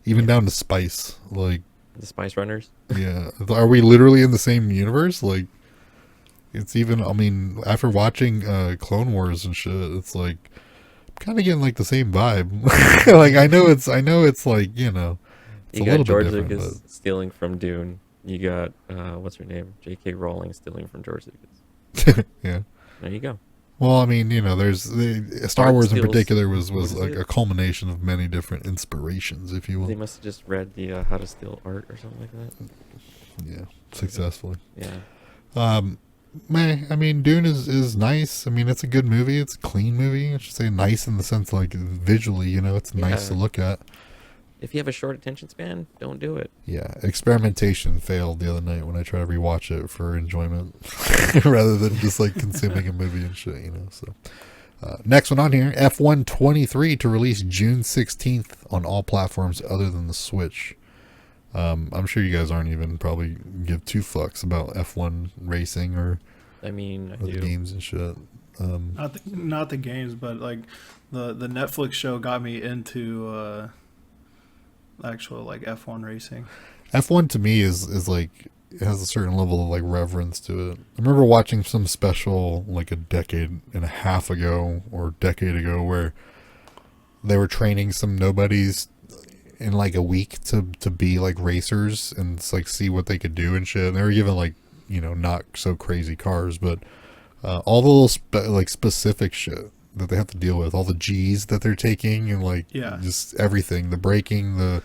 Even down to spice, like The Spice Runners. yeah. Are we literally in the same universe? Like, it's even. I mean, after watching Clone Wars and shit, it's like kind of getting like the same vibe. Like I know it's like it's You a got little George bit different, Lucas stealing from Dune. You got what's her name? J.K. Rowling stealing from George Lucas. yeah. There you go. Well, I mean, there's Star Art Wars in steals- particular what was is like it? a culmination of many different inspirations, if you They will. must have just read the How to Steal Art or something like that. Yeah, successfully. Yeah. I mean, Dune is nice. I mean, it's a good movie. It's a clean movie. I should say nice in the sense like visually, it's nice to Yeah. look at. If you have a short attention span, don't do it. Yeah, experimentation failed the other night when I tried to rewatch it for enjoyment rather than just like consuming a movie and shit, So, next one on here, F1 23 to release June 16th on all platforms other than the Switch. I'm sure you guys aren't even probably give two fucks about F1 racing or I mean, I the do. games and shit. Not the games, but like the Netflix show got me into actual like F1 racing. F1 to me is like it has a certain level of like reverence to it. I remember watching some special like a decade and a half ago or decade ago where they were training some nobodies in like a week to be like racers and like see what they could do and shit. And they were given like not so crazy cars, but all the little like specific shit that they have to deal with, all the G's that they're taking and like just everything, the braking, the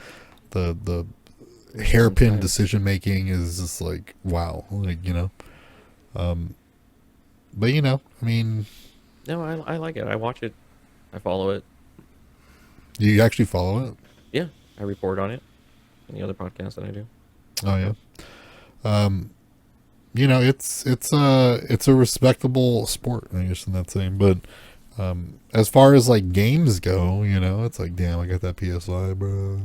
hairpin decision making is just like wow, like but I mean, No, I like it. I watch it. I follow it. do you actually follow it? Yeah, I report on it. Any other podcasts that I do. Oh yeah. It's a respectable sport, I guess in that same. But as far as like games go, it's like damn, I got that PS5, bro.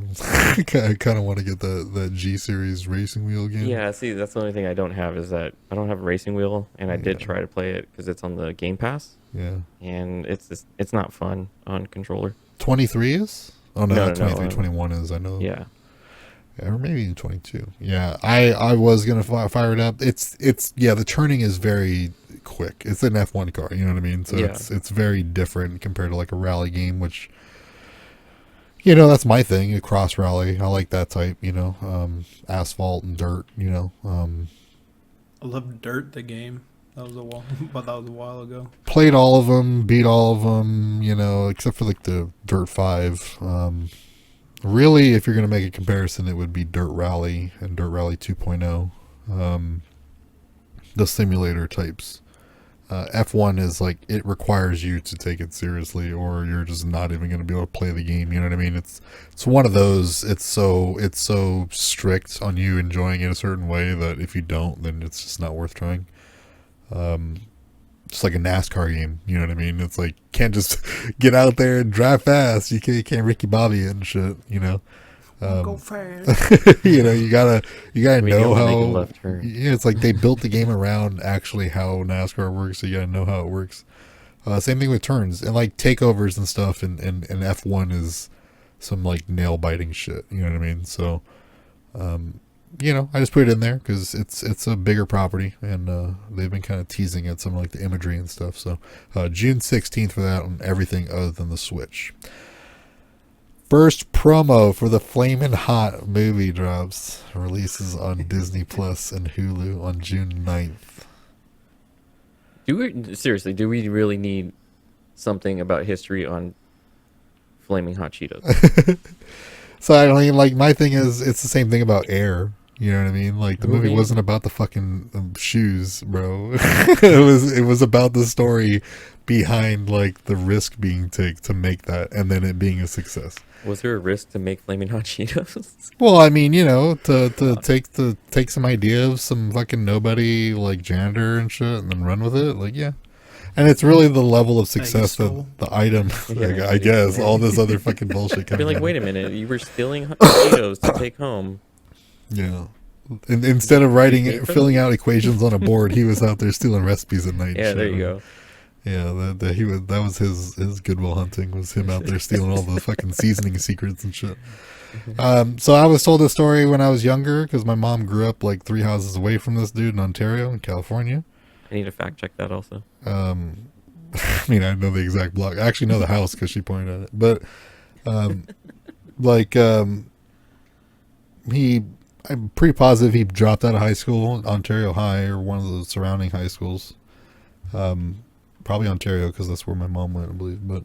I kind of want to get that G Series racing wheel again. Yeah, see, that's the only thing I don't have is that I don't have a racing wheel, and I did try to play it because it's on the Game Pass. Yeah. And it's not fun on controller. 23 is? Oh no, No, 23, 21 is. I know. Yeah. Or maybe even 22. Yeah, I was gonna fire it up. It's the turning is very quick. It's an F1 car, you know what I mean? So it's very different compared to like a rally game, which, you know, that's my thing, a cross rally. I like that type, you know, asphalt and dirt, you know. I love Dirt, the game. That was but that was a while ago. Played all of them, beat all of them, you know, except for like the Dirt 5. Really, if you're going to make a comparison, it would be Dirt Rally and Dirt Rally 2.0. The simulator types. F1 is like, it requires you to take it seriously, or you're just not even going to be able to play the game. You know what I mean? It's one of those. It's so strict on you enjoying it a certain way that if you don't, then it's just not worth trying. Just like a NASCAR game, you know what I mean? It's like, can't just get out there and drive fast. You can't Ricky Bobby it and shit, you know. Go fast. You know, you gotta know how. Left turn. Yeah, it's like they built the game around actually how NASCAR works, so you gotta know how it works. Same thing with turns and like takeovers and stuff. And F1 is some like nail biting shit. You know what I mean? So, you know, I just put it in there because it's a bigger property, and they've been kind of teasing at some like the imagery and stuff. So, June 16th for that on everything other than the Switch. First promo for the Flamin' Hot movie drops. Releases on Disney Plus and Hulu on June 9th. Do we really need something about history on Flaming Hot Cheetos? So I mean, like, my thing is, it's the same thing about Air. You know what I mean? Like, the movie wasn't about the fucking shoes, bro. It was about the story behind like the risk being taken to make that, and then it being a success. Was there a risk to make Flaming Hot Cheetos? Well, I mean, you know, to take some idea of some fucking nobody like janitor and shit, and then run with it, like, yeah. And it's really the level of success that the item, like, I guess, all this other fucking bullshit I'd coming be like, in. wait a minute, you were stealing hot Cheetos to take home. Yeah. And instead of filling out equations on a board, he was out there stealing recipes at night. Yeah, there you go. Yeah, that was his Goodwill Hunting, was him out there stealing all the fucking seasoning secrets and shit. So I was told this story when I was younger because my mom grew up like 3 houses away from this dude in Ontario, in California. I need to fact check that also. I mean, I know the exact block. I actually know the house because she pointed at it. But, I'm pretty positive he dropped out of high school, Ontario High, or one of the surrounding high schools. Probably Ontario because that's where my mom went, I believe. But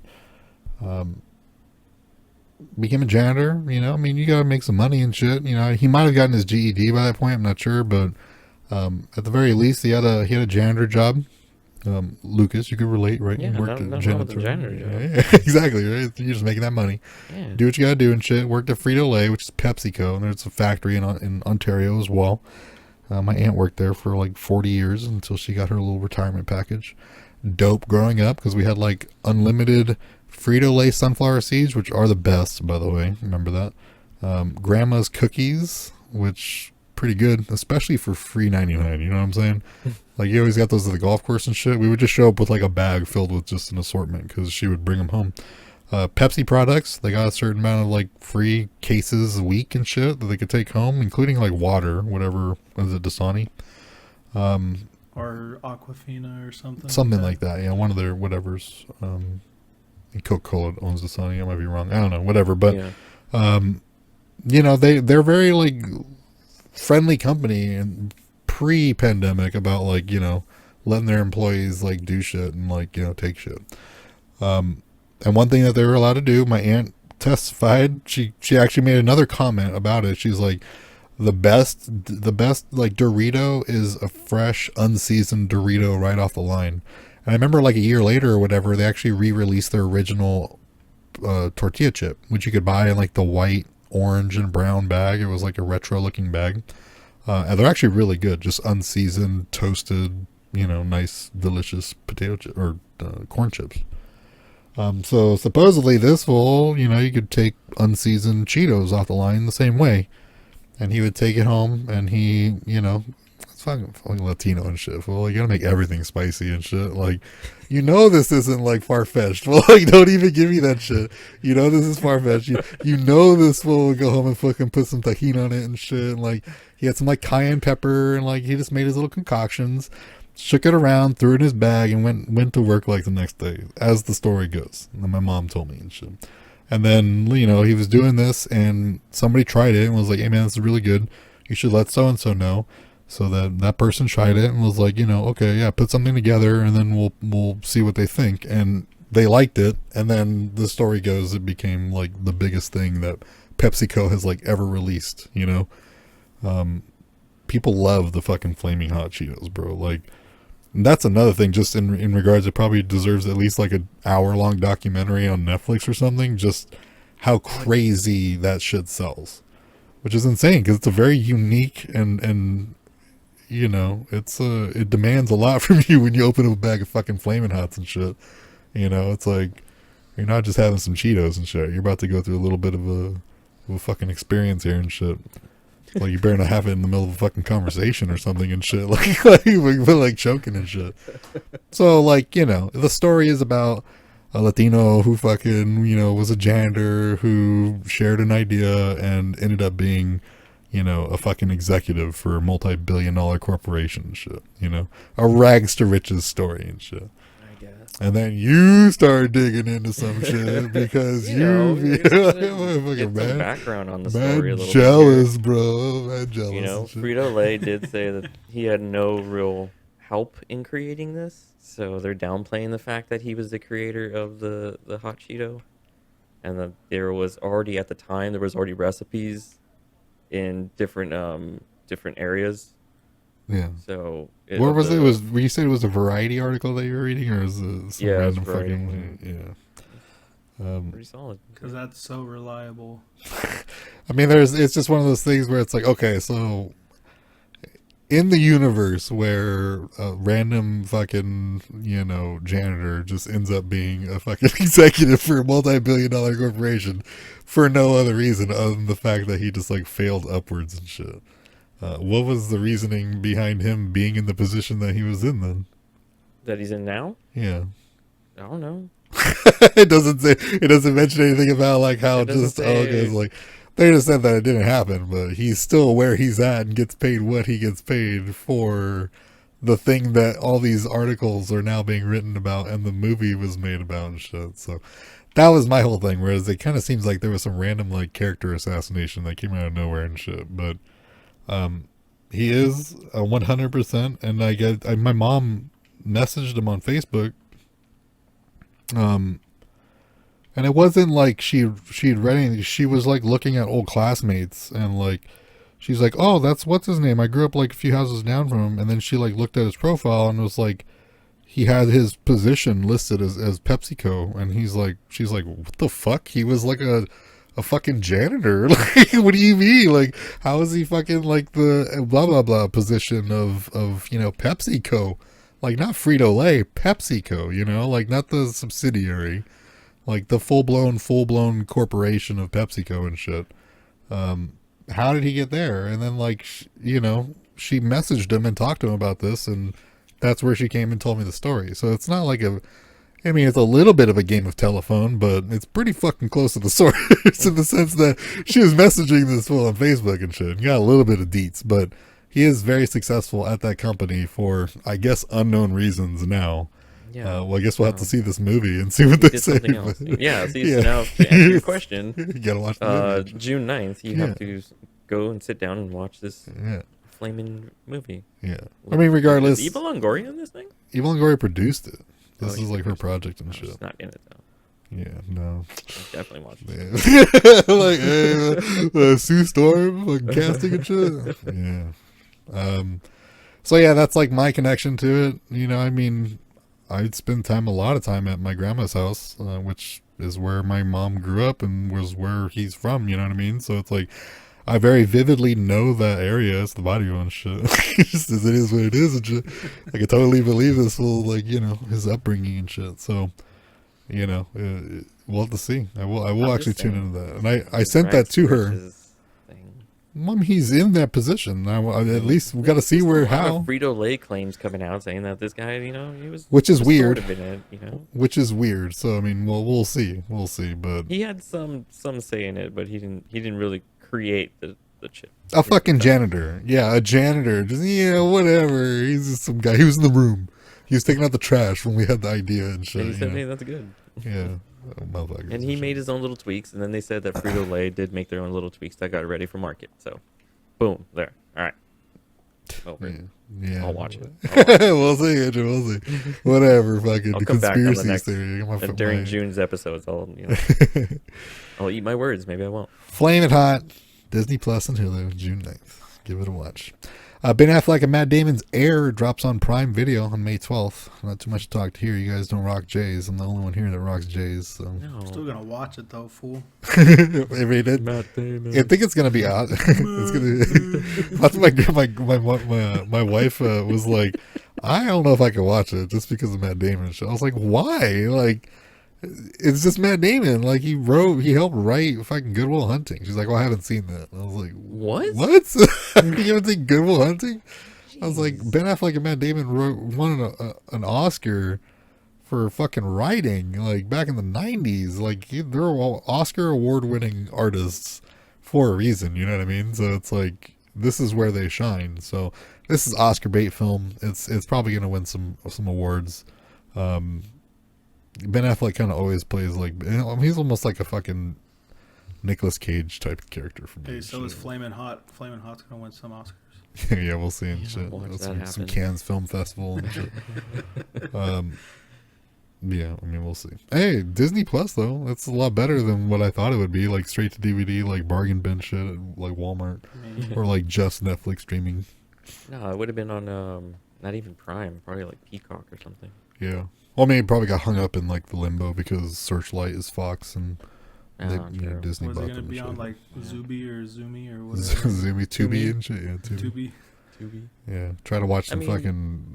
became a janitor. You know, I mean, you gotta make some money and shit. You know, he might have gotten his GED by that point. I'm not sure, but at the very least, he had a janitor job. Lucas, you could relate, right? Yeah, you worked no, at janitor job. Yeah, exactly, right? You're just making that money. Yeah. Do what you gotta do and shit. Worked at Frito-Lay, which is PepsiCo, and there's a factory in Ontario as well. My aunt worked there for like 40 years until she got her little retirement package. Dope growing up because we had like unlimited Frito-Lay sunflower seeds, which are the best, by the way. Remember that. Grandma's cookies, which pretty good, especially for free 99. You know what I'm saying? Like, you always got those at the golf course and shit. We would just show up with like a bag filled with just an assortment because she would bring them home. Pepsi products, they got a certain amount of like free cases a week and shit that they could take home, including like water, whatever, was it Dasani? Or Aquafina or something. Something like that. Yeah, one of their whatevers. Coca-Cola owns Dasani. I might be wrong. I don't know. Whatever. But, you know, they're very like friendly company and pre-pandemic about like, you know, letting their employees like do shit and like, you know, take shit. And one thing that they were allowed to do, my aunt testified, she actually made another comment about it. She's like, the best like Dorito is a fresh, unseasoned Dorito right off the line. And I remember like a year later or whatever, they actually re-released their original tortilla chip, which you could buy in like the white, orange, and brown bag. It was like a retro looking bag. And they're actually really good, just unseasoned, toasted, you know, nice, delicious potato chip or corn chips. So supposedly this will, you know, you could take unseasoned Cheetos off the line the same way. And he would take it home, and he, you know, it's fucking Latino and shit. Well, you gotta make everything spicy and shit. Like, you know, this isn't like far-fetched. Well, like, don't even give me that shit. You know, this is far-fetched. You know, this fool will go home and fucking put some tahini on it and shit. And like, he had some like cayenne pepper, and like, he just made his little concoctions. shook it around, threw it in his bag, and went to work like the next day, as the story goes. And my mom told me and shit. And then, you know, he was doing this, and somebody tried it and was like, "Hey man, this is really good. You should let so and so know." So that person tried it and was like, you know, okay, yeah, put something together, and then we'll see what they think. And they liked it, and then the story goes, it became like the biggest thing that PepsiCo has like ever released. You know, people love the fucking flaming hot Cheetos, bro. Like, that's another thing. Just in regards, it probably deserves at least like an hour-long documentary on Netflix or something. Just how crazy that shit sells, which is insane because it's a very unique and you know, it demands a lot from you when you open up a bag of fucking flaming hots and shit. You know, it's like you're not just having some Cheetos and shit. You're about to go through a little bit of a fucking experience here and shit. Like, you better not have it in the middle of a fucking conversation or something and shit. Like choking and shit. So, like, you know, the story is about a Latino who fucking, you know, was a janitor who shared an idea and ended up being, you know, a fucking executive for a multi-billion-dollar corporation and shit. You know, a rags to riches story and shit. And then you start digging into some shit because get some background on the story a little jealous, bit. Bro. Mad jealous. You know, Frito-Lay did say that he had no real help in creating this, so they're downplaying the fact that he was the creator of the hot Cheeto, and that there was already at the time there was already recipes in different areas. Yeah. So where was it? Was you said it was a Variety article that you were reading, or was it some random Variety, fucking pretty solid because that's so reliable. I mean, it's just one of those things where it's like, okay, so in the universe where a random fucking, you know, janitor just ends up being a fucking executive for a multi-billion-dollar corporation for no other reason other than the fact that he just like failed upwards and shit. What was the reasoning behind him being in the position that he was in then? That he's in now? Yeah. I don't know. It doesn't mention anything about like how just like they just said that it didn't happen, but he's still where he's at and gets paid what he gets paid for the thing that all these articles are now being written about and the movie was made about and shit. So that was my whole thing, whereas it kind of seems like there was some random like character assassination that came out of nowhere and shit, but he is a 100%, and my mom messaged him on Facebook, and it wasn't like she'd read anything. She was like looking at old classmates, and like she's like, "Oh, that's what's his name? I grew up like a few houses down from him." And then she like looked at his profile and was like, he had his position listed as PepsiCo, and she's like, "What the fuck? He was like a fucking janitor." Like, what do you mean? Like, how is he fucking like the blah blah blah position of you know, PepsiCo? Like, not Frito-Lay, PepsiCo, you know, like not the subsidiary, like the full blown corporation of PepsiCo and shit. How did he get there? And then like you know, she messaged him and talked to him about this, and that's where she came and told me the story. So it's not like I mean, it's a little bit of a game of telephone, but it's pretty fucking close to the source in the sense that she was messaging this fool on Facebook and shit. You got a little bit of deets, but he is very successful at that company for, I guess, unknown reasons now. Yeah. Well, I guess we'll have to see this movie and see what they say. Yeah, see, so now to answer your question, you gotta watch the movie. June 9th, you have to go and sit down and watch this flaming movie. Yeah. I mean, regardless. Is Eva Longoria in this thing? Eva Longoria produced it. This is like her project and shit. She's not in it though. Yeah, no. I'll definitely watch it. Like, Sue Storm, like casting and shit. Yeah. So yeah, that's like my connection to it. You know, I mean, I'd spend a lot of time at my grandma's house, which is where my mom grew up and was where he's from. You know what I mean? So it's like, I very vividly know that area. It's the barrio and shit. Just as it is what it is and shit. I can totally believe this whole, like, you know, his upbringing and shit. So, you know, we'll have to see. I will actually tune into that. And I sent that to her. Mom, he's in that position. At least we got to see how. Frito-Lay claims coming out saying that this guy, you know, he was. Which is weird. Sort of in it, you know? Which is weird. So I mean, we'll see. We'll see. But he had some say in it, but he didn't really create the chip. A fucking janitor. Yeah, a janitor. Just, yeah, whatever. He's just some guy. He was in the room. He was taking out the trash when we had the idea and shit. And he said, you know? "Hey, that's good." Yeah. Motherfuckers And he shit. made his own little tweaks, and then they said that Frito-Lay did make their own little tweaks that got ready for market. So, boom, there. All right. Over. Yeah. I'll watch it. We'll see, Andrew. We'll see. Whatever. Fucking I'll come back on the conspiracy next theory. during June's episodes. I'll eat my words. Maybe I won't. Flame It Hot. Disney Plus and Hulu. June 9th. Give it a watch. Ben Affleck and Matt Damon's Air drops on Prime Video on May 12th. Not too much to talk to here. You guys don't rock J's. I'm the only one here that rocks J's. So. No. Still gonna watch it though, fool. If he did, Matt Damon. I think it's gonna be out. It's gonna. That's my wife was like, I don't know if I can watch it just because of Matt Damon. I was like, why? Like, it's just Matt Damon. Like he helped write fucking Good Will Hunting. She's like, well, I haven't seen that. And I was like, What? You haven't seen Good Will Hunting? I was like, Ben Affleck and Matt Damon won an Oscar for fucking writing, like back in the 90s. Like they're all Oscar award winning artists for a reason. You know what I mean? So it's like this is where they shine. So this is Oscar bait film. It's probably gonna win some awards. Ben Affleck kind of always plays like, he's almost like a fucking Nicolas Cage type of character for me. Hey, so is Flamin' Hot. Flamin' Hot's gonna win some Oscars. Yeah, we'll see and Yeah, shit. watch that Some happen. Cannes Film Festival and shit. Yeah, I mean, we'll see. Hey, Disney Plus though, that's a lot better than what I thought it would be. Like straight to DVD, like bargain bin shit at like Walmart, or like just Netflix streaming. No, it would have been on not even Prime, probably like Peacock or something. Yeah. Well, I mean, it probably got hung up in like the limbo because Searchlight is Fox and True. Disney Was it bought gonna them be and on shit. like Zubi or Zoomy or whatever? Zoomy, Tubi and shit. Yeah, Tubi. Tubi. Yeah, try to watch some fucking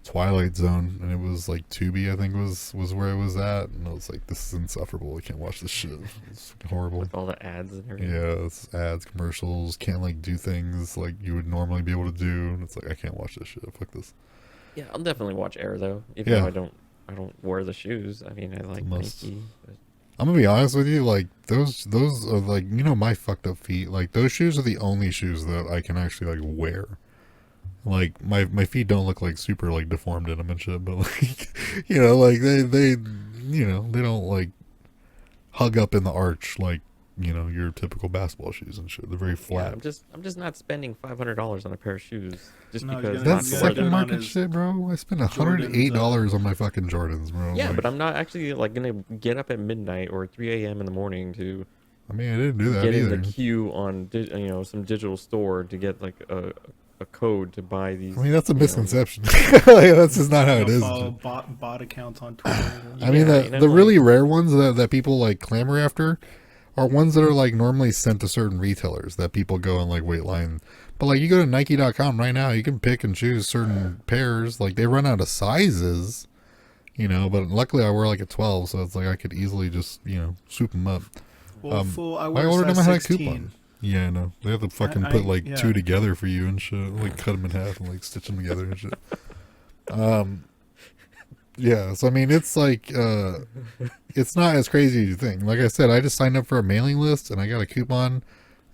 Twilight Zone, and it was like Tubi, I think was where it was at, and I was like, this is insufferable. I can't watch this shit. It's fucking horrible. With all the ads and everything. Yeah, it's ads, commercials. Can't like do things like you would normally be able to do, and it's like I can't watch this shit. Fuck this. Yeah, I'll definitely watch Air though. Even though I don't wear the shoes. I mean, I like Nike. But I'm gonna be honest with you, like those are like, you know, my fucked up feet. Like those shoes are the only shoes that I can actually like wear. Like my feet don't look like super like deformed in them and shit, but like you know, like they you know, they don't like hug up in the arch like, you know, your typical basketball shoes and shit. They're very flat. yeah, I'm just not spending $500 on a pair of shoes just No, because you're That's not not second to wear them. market shit, bro. I spent $108 on my fucking Jordans, bro. Yeah, like, but I'm not actually like gonna get up at midnight or 3 a.m. in the morning to I mean, I didn't do that get in either. the queue on some digital store to get like a code to buy these. I mean, that's a you know. misconception. Like, that's just not how it is. Follow bot accounts on Twitter. I mean, Yeah, the you know, the like- really rare ones that people like clamor after are ones that are like normally sent to certain retailers that people go and like wait line. But like you go to Nike.com right now, you can pick and choose certain pairs. Like they run out of sizes, you know. But luckily, I wear like a 12, so it's like I could easily just swoop them up. Well, fool, I I wear ordered them. size I had a 16. coupon. Yeah, I know. They have to fucking I- put like yeah. two together for you and shit. Like cut them in half and like stitch them together and shit. Yeah, so I mean, it's like, it's not as crazy as you think. Like I said, I just signed up for a mailing list and I got a coupon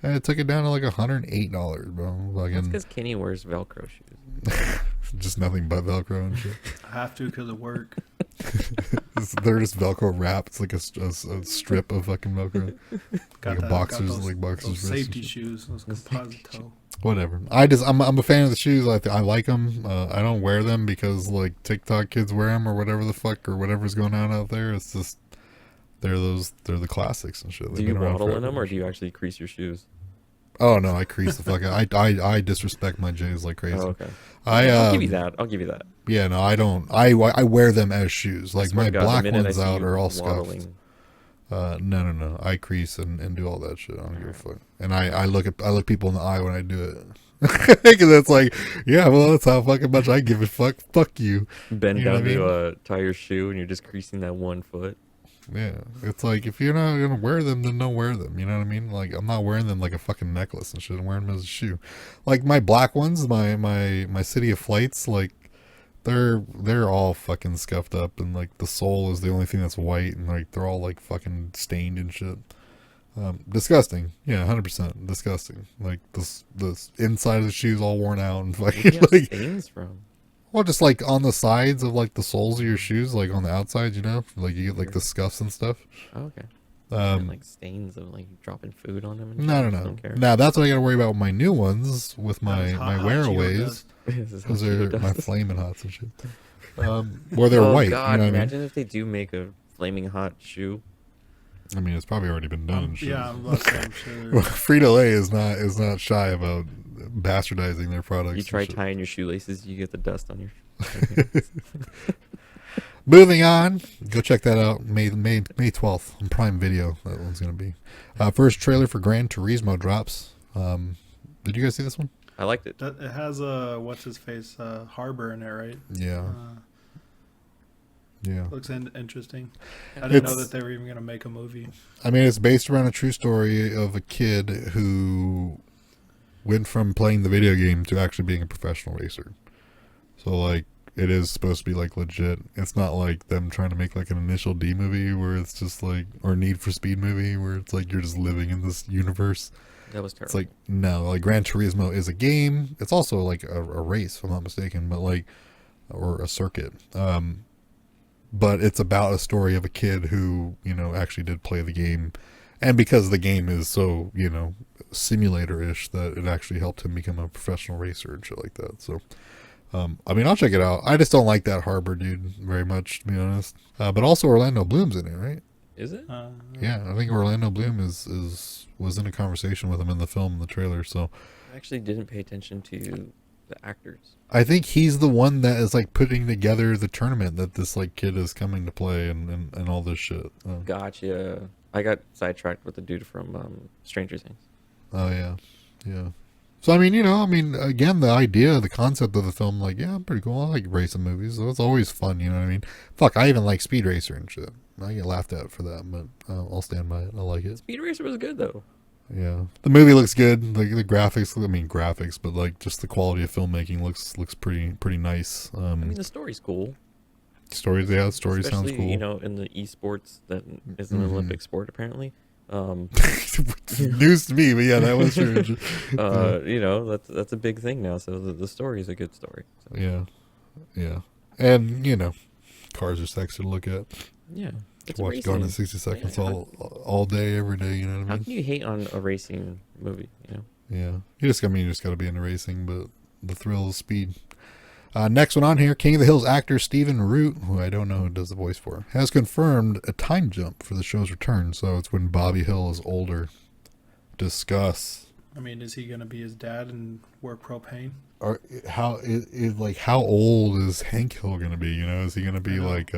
and it took it down to like $108, bro. That's Like, because Kenny wears Velcro shoes. just nothing but Velcro and shit. I have to because of work. They're just Velcro wrap. It's like a strip of fucking Velcro. Got Like a that- boxer's, got those, like boxer's those wrist and safety shit. shoes, those composite toe. Whatever. I'm a fan of the shoes. I like them. I don't wear them because like TikTok kids wear them or whatever the fuck or whatever's going on out there. It's just they're the classics and shit. Do They've you been around waddle in forever. them or do you actually crease your shoes? Oh no, I crease the fuck out. I disrespect my J's like crazy. Oh, okay. I I'll give you that. I'll give you that. Yeah, no, I don't. I wear them as shoes. I Like swear my to God, the black minute I ones see out you are all scuffed. waddling, No. I crease and do all that shit. I don't give a fuck. And I look people in the eye when I do it. Because it's like, yeah, well, that's how fucking much I give a fuck. Fuck you. bend You know down what I to tie your shoe and you're just creasing that one foot. Yeah, it's like if you're not gonna wear them, then don't wear them. You know what I mean? Like I'm not wearing them like a fucking necklace and shit. I'm wearing them as a shoe. Like my black ones, my City of Flights, like they're all fucking scuffed up, and like the sole is the only thing that's white, and like they're all like fucking stained and shit. Disgusting. Yeah, 100% disgusting. Like the inside of the shoes all worn out and Where do fucking you have like, stains from? well, just like on the sides of like the soles of your shoes, like on the outside, like you get like the Weird. scuffs and stuff. Oh, okay. And Um, like stains of like dropping food on them and shit. no, I no, just no. don't care. Now that's what I got to worry about with my new ones with That was my hot wearaways. Cheeto This is how Those Cheeto are does my this. flaming hots and shit. Where they're Oh white. God! You know what I mean? Imagine if they do make a flaming hot shoe. I mean, it's probably already been done and shit. Yeah, I'm about to say, I'm sure. Frito-Lay is not shy about bastardizing their products. You and try shit. tying your shoelaces, you get the dust on your. Moving on, go check that out. May 12th on Prime Video. That one's gonna be first trailer for Gran Turismo drops. Did you guys see this one? I liked it. It has what's his face Harbor in it, right? Yeah, yeah. Looks interesting. I didn't know It's- that they were even gonna make a movie. I mean, it's based around a true story of a kid who went from playing the video game to actually being a professional racer. So like, it is supposed to be like legit. It's not like them trying to make like an Initial D movie where it's just like, or Need for Speed movie where it's like you're just living in this universe. That was terrible. It's like, no, like Gran Turismo is a game. It's also like a race, if I'm not mistaken, but like, or a circuit. But it's about a story of a kid who, actually did play the game. And because the game is so, simulator-ish, that it actually helped him become a professional racer and shit like that. So, I mean, I'll check it out. I just don't like that Harbor dude very much, to be honest. But also Orlando Bloom's in it, right? Is it? Yeah, I think Orlando Bloom was in a conversation with him in the film, in the trailer. So I actually didn't pay attention to the actors. I think he's the one that is like putting together the tournament that this like kid is coming to play and all this shit. Gotcha. I got sidetracked with the dude from Stranger Things. Oh yeah, yeah. So I mean, again, the idea, the concept of the film, like, yeah, pretty cool. I like racing movies, so it's always fun. You know what I mean? Fuck, I even like Speed Racer and shit. I get laughed at for that, but I'll stand by it. I like it. Speed Racer was good though. Yeah, the movie looks good. Like the graphics, I mean graphics, but like just the quality of filmmaking looks pretty nice. I mean, the story's cool. Story sounds Especially, cool. in the esports that is an Olympic sport apparently. News to me, but yeah, that was true. That's a big thing now. So the story is a good story. So. Yeah, and cars are sexy to look at. Yeah, it's Watch racing. Gone in 60 Seconds Yeah, all day, every day. You know what I How mean? can you hate on a racing movie? Yeah, you just got to be into racing, but the thrill of speed. Next one on here, King of the Hill's actor Stephen Root, who I don't know who does the voice for, has confirmed a time jump for the show's return. So it's when Bobby Hill is older. Discuss. I mean, is he gonna be his dad and work propane? Or how old is Hank Hill gonna be? Is he gonna be like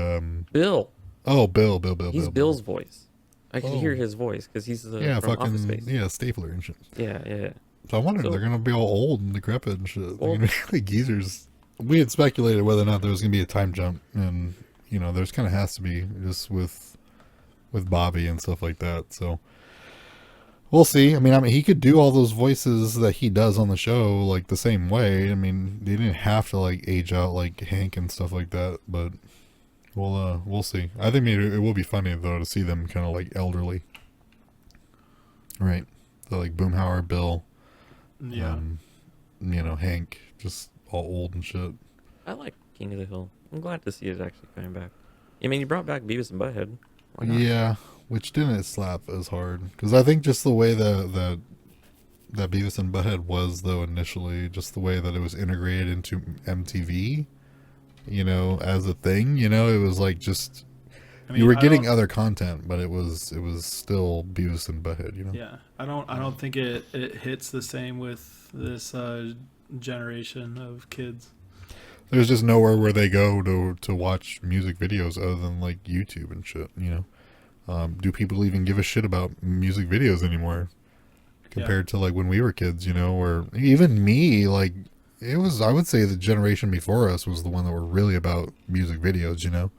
Bill. Oh, Bill. He's Bill's voice. I can Oh. hear his voice because he's the Yeah, from Office fucking Space. Stapler and shit. Yeah. So I wonder if So- they're gonna be all old and decrepit and shit. They're Well- gonna be like geezers. We had speculated whether or not there was gonna be a time jump, and there's kind of has to be just with Bobby and stuff like that. So we'll see. I mean, he could do all those voices that he does on the show like the same way. I mean, they didn't have to like age out like Hank and stuff like that, but we'll see. I think it will be funny though to see them kind of like elderly, right? So like Boomhauer, Bill, Yeah. Hank, just all old and shit. I like King of the Hill. I'm glad to see it actually coming back. I mean, you brought back Beavis and Butthead. Why not? Yeah, which didn't slap as hard because I think just the way that Beavis and Butthead was though initially, just the way that it was integrated into MTV, as a thing, it was like just I mean, you were I getting don't- other content, but it was still Beavis and Butthead, Yeah, I don't think it hits the same with this generation of kids. There's just nowhere where they go to watch music videos other than like YouTube and shit. Do people even give a shit about music videos anymore compared to like when we were kids? Or even me, like it was. I would say the generation before us was the one that were really about music videos.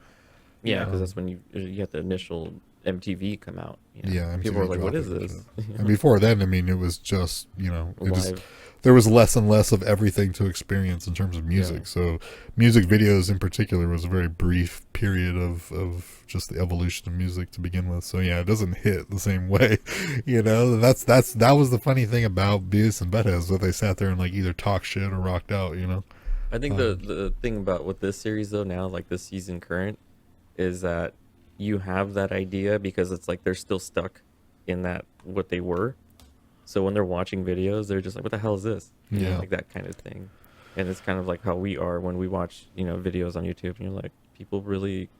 Yeah, because that's when you get the initial MTV come out. Yeah, People were MTV like, "What is dropping and this?" shit. And before then, I mean, it was just Live. there was less and less of everything to experience in terms of music. Yeah. So music videos in particular was a very brief period of just the evolution of music to begin with. So yeah, it doesn't hit the same way. That was the funny thing about Beavis and Butthead, that they sat there and like either talk shit or rocked out. I think the thing about with this series though now, like this season current, is that you have that idea because it's like they're still stuck in that what they were. So when they're watching videos, they're just like, "What the hell is this?" Yeah. Like that kind of thing. And it's kind of like how we are when we watch, videos on YouTube, and you're like, "People really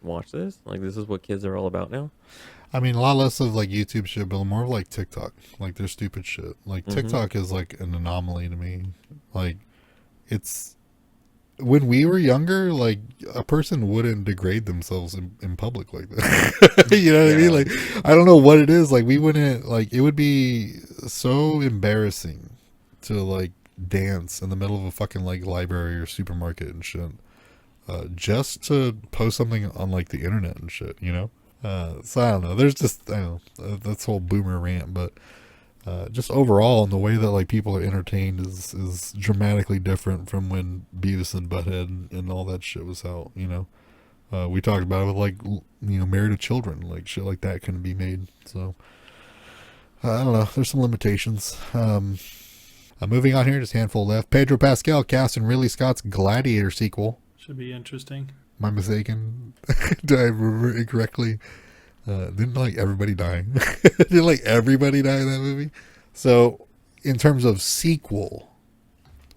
watch this? Like this is what kids are all about now?" I mean, a lot less of like YouTube shit, but more of like TikTok. Like their stupid shit. Like TikTok is like an anomaly to me. Like it's when we were younger, like a person wouldn't degrade themselves in public like that. You know what I mean? Like I don't know what it is. Like we wouldn't like it would be so embarrassing to like dance in the middle of a fucking like library or supermarket and shit. Just to post something on like the internet and shit, So I don't know. There's just I don't know that's whole boomer rant, but just overall, and the way that like people are entertained is dramatically different from when Beavis and Butthead and all that shit was out. We talked about it with like Married to Children, like shit like that couldn't be made. So I don't know. There's some limitations. Moving on here, just a handful left. Pedro Pascal cast in Ridley Scott's Gladiator sequel. Should be interesting. Am I mistaken? Did I remember incorrectly? Didn't like everybody die? Didn't like everybody die in that movie? So, in terms of sequel,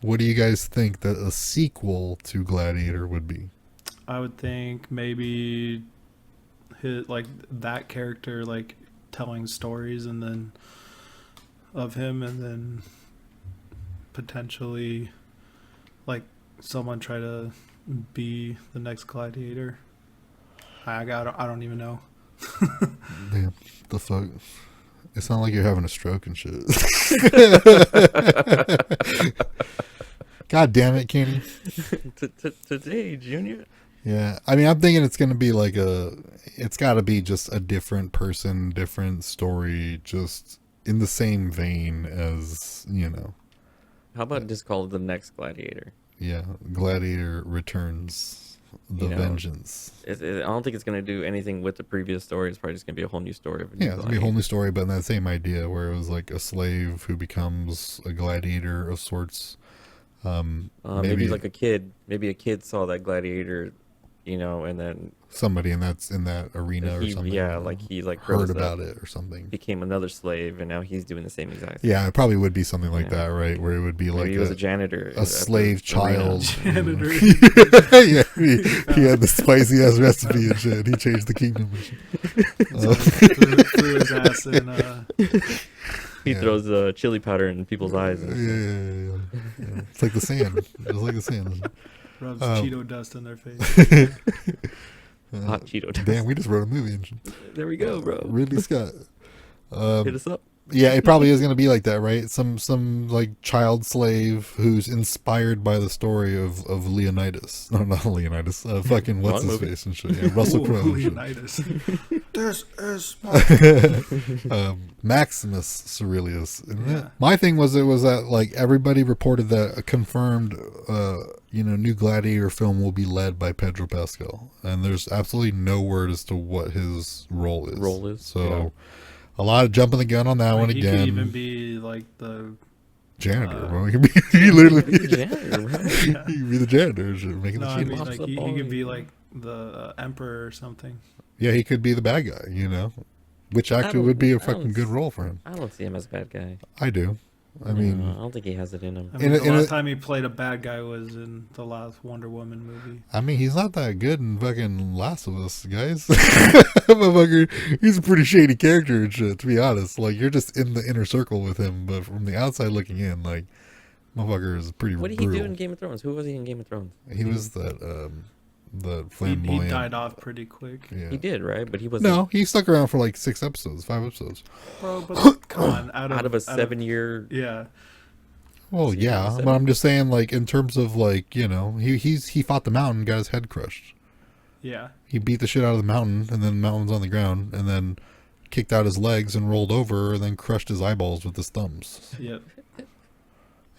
what do you guys think that a sequel to Gladiator would be? I would think maybe like that character like telling stories and then of him, and then potentially like someone try to be the next Gladiator. I don't even know. Damn, the fuck. It's not like you're having a stroke and shit. God damn it, Kenny. Today, Junior. Yeah, I mean, I'm thinking it's gonna be like it's got to be just a different person, different story, just in the same vein as How about just call it the next Gladiator? Yeah, Gladiator Returns. The Vengeance. I don't think it's going to do anything with the previous story. It's probably just going to be a whole new story. Yeah, it's going to be a whole new story, but in that same idea where it was like a slave who becomes a gladiator of sorts. Maybe like a kid. Maybe a kid saw that gladiator, and then somebody in that arena or something. Yeah, like he heard about it or something. Became another slave, and now he's doing the same exact thing. Yeah, it probably would be something like that, right? Where it would be like he was a janitor, a slave child. Janitor. Yeah, he had the spicy ass recipe and shit. He changed the kingdom. And shit. Threw his ass in. He throws chili powder in people's eyes. Yeah. It's like the sand. It's like the sand. Rubs Cheeto dust in their face. Hot Cheeto dust. Damn, we just wrote a movie. There we go, bro. Ridley Scott. Hit us up. Yeah, it probably is going to be like that, right? Some like child slave who's inspired by the story of Leonidas. No, not Leonidas. Fucking what's his face and shit. Yeah, Russell Crowe. Leonidas. This is Maximus Aurelius. My thing was that like everybody reported that a confirmed new Gladiator film will be led by Pedro Pascal, and there's absolutely no word as to what his role is. So. A lot of jumping the gun on that one again. He could even be like the janitor, bro. He literally be the janitor, right? Yeah. He could be the janitor, making the I mean, shit. like he could be like the emperor or something. Yeah, he could be the bad guy, which actually would be a fucking good role for him. I don't see him as a bad guy. I do. I mean, I don't think he has it in him. I mean, the last time he played a bad guy was in the last Wonder Woman movie. I mean, he's not that good in fucking Last of Us, guys. Motherfucker, he's a pretty shady character and shit, to be honest. Like, you're just in the inner circle with him, but from the outside looking in, like, motherfucker is pretty What did brutal. he do in Game of Thrones? Who was he in Game of Thrones? He was that, the flamboyant. He died off pretty quick. Yeah. He did, right? But he was he stuck around for like 5 episodes. Bro, but come on, out of a 7-year. Yeah. Well, yeah, but I'm just saying, like, in terms of, like, he fought the mountain, got his head crushed. Yeah. He beat the shit out of the mountain, and then the mountain's on the ground, and then kicked out his legs and rolled over, and then crushed his eyeballs with his thumbs. Yep.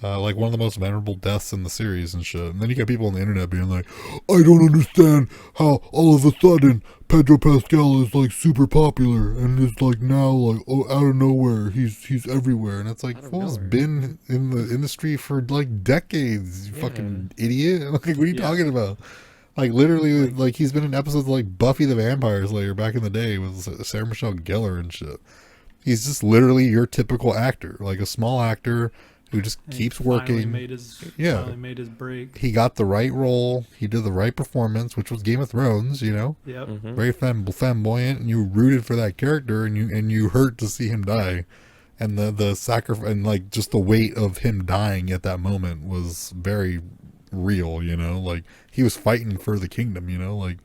Like one of the most memorable deaths in the series and shit. And then you got people on the internet being like, I don't understand how all of a sudden Pedro Pascal is like super popular and is like now like out of nowhere he's everywhere. And it's like, fool's been in the industry for like decades, you fucking idiot. Like, what are you talking about? Like, literally, like he's been in episodes like Buffy the Vampire Slayer back in the day with Sarah Michelle Gellar and shit. He's just literally your typical actor, like a small actor who just keeps working. Finally made his break. He got the right role. He did the right performance, which was Game of Thrones. You know, yep. Very flamboyant, and you rooted for that character, and you hurt to see him die, and the sacrifice and like just the weight of him dying at that moment was very real. You know, like he was fighting for the kingdom. You know, like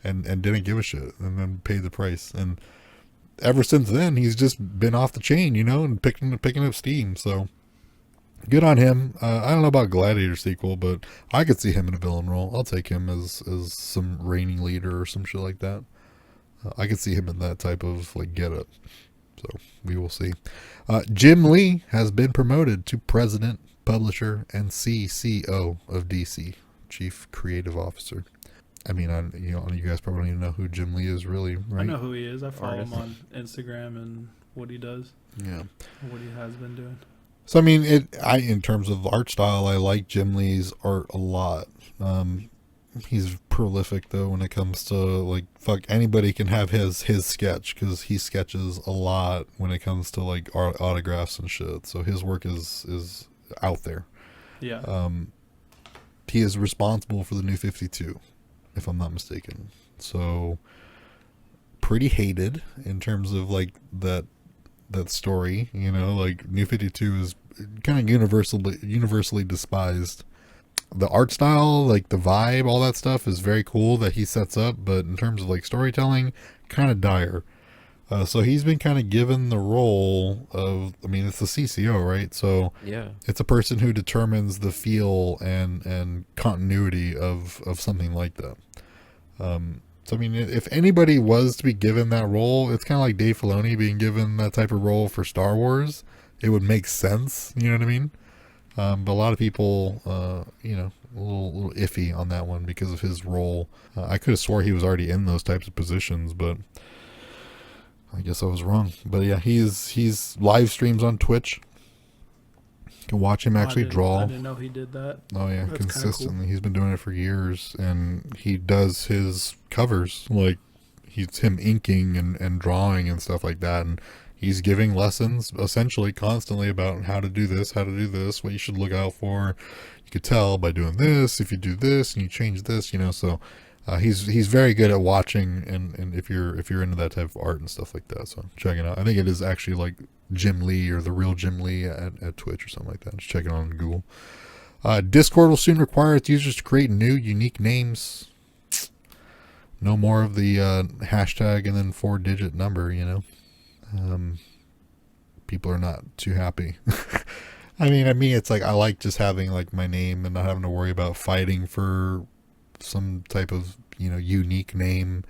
and didn't give a shit, and then paid the price. And ever since then, he's just been off the chain. You know, and picking up steam. So. Good on him. I don't know about Gladiator sequel, but I could see him in a villain role. I'll take him as some reigning leader or some shit like that. I could see him in that type of like get up. So we will see. Jim Lee has been promoted to president, publisher, and CCO of DC, Chief Creative Officer. I mean, you guys probably don't even know who Jim Lee is, really, right? I know who he is. I follow him on Instagram and what he does. Yeah. What he has been doing. So I mean, in terms of art style, I like Jim Lee's art a lot. He's prolific though when it comes to like anybody can have his sketch because he sketches a lot when it comes to like autographs and shit. So his work is out there. Yeah. He is responsible for the New 52, if I'm not mistaken. So pretty hated in terms of like that story, you know, like New 52 is kind of universally despised. The art style, like the vibe, all that stuff is very cool that he sets up, but in terms of like storytelling, kind of dire. So he's been kind of given the role of, I mean, it's the CCO, right? So yeah, it's a person who determines the feel and continuity of something like that. So, I mean, if anybody was to be given that role, it's kind of like Dave Filoni being given that type of role for Star Wars. It would make sense, you know what I mean? But a lot of people, you know, a little iffy on that one because of his role. I could have swore he was already in those types of positions, but I guess I was wrong. But yeah, he's live streams on Twitch. You can watch him actually draw. I didn't know he did that. Oh yeah, That's consistently. cool. He's been doing it for years, and he does his covers like he's him inking and drawing and stuff like that, and he's giving lessons essentially constantly about how to do this, what you should look out for. You could tell by doing this, if you do this and you change this, you know. So he's very good at watching, and if you're into that type of art and stuff like that, so check it out. I think it is actually like Jim Lee or the real Jim Lee at Twitch or something like that. Just check it out on Google. Discord will soon require its users to create new unique names. No more of the hashtag and then 4-digit number, you know. People are not too happy. I mean, it's like I like just having like my name and not having to worry about fighting for some type of, you know, unique name.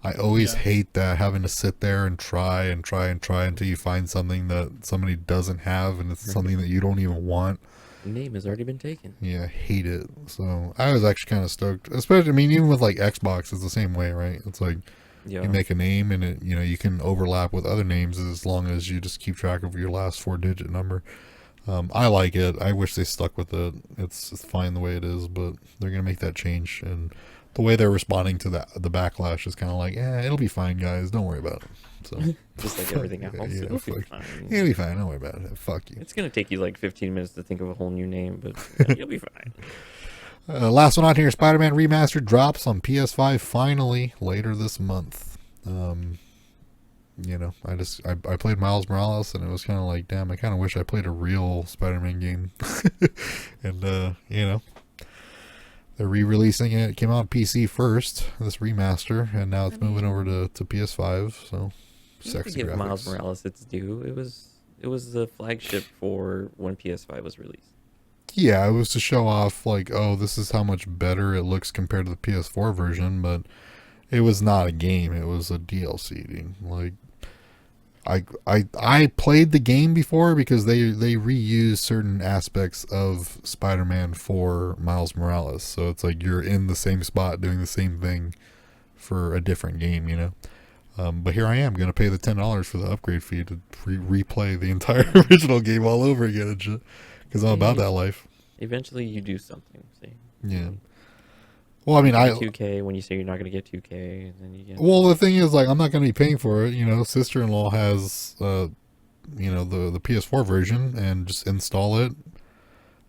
I always hate that, having to sit there and try until you find something that somebody doesn't have, and it's something that you don't even want. The name has already been taken. Yeah, I hate it. So I was actually kind of stoked, especially, I mean, even with like Xbox, it's the same way, right? It's like you make a name and it, you know, you can overlap with other names as long as you just keep track of your last 4-digit number. I like it. I wish they stuck with it. It's fine the way it is, but they're gonna make that change, and the way they're responding to the backlash is kind of like, it'll be fine, guys. Don't worry about it. So just like everything else, it'll be fine. It'll be fine. Don't worry about it. Fuck you. It's gonna take you like 15 minutes to think of a whole new name, but you'll be fine. Last one on here, Spider-Man Remastered drops on PS5 finally later this month. You know, I played Miles Morales, and it was kind of like, damn, I kind of wish I played a real Spider-Man game. And you know, they're re-releasing it. It came out on PC first, this remaster, and now it's moving over to PS5. So sexy graphics. Miles Morales its due. It was the flagship for when PS5 was released. Yeah, it was to show off like, oh, this is how much better it looks compared to the PS4 version, but It was not a game. It was a DLC. Dude. Like, I played the game before because they reused certain aspects of Spider-Man for Miles Morales. So it's like you're in the same spot doing the same thing for a different game, you know. But here I am going to pay the $10 for the upgrade fee to replay the entire original game all over again and shit. Because I'm about that life. Eventually, you do something. See? Yeah. Well, I mean, 2K when you say you're not going to get 2K, and then you get. Well, the thing is, like, I'm not going to be paying for it. You know, sister-in-law has, you know, the PS4 version, and just install it.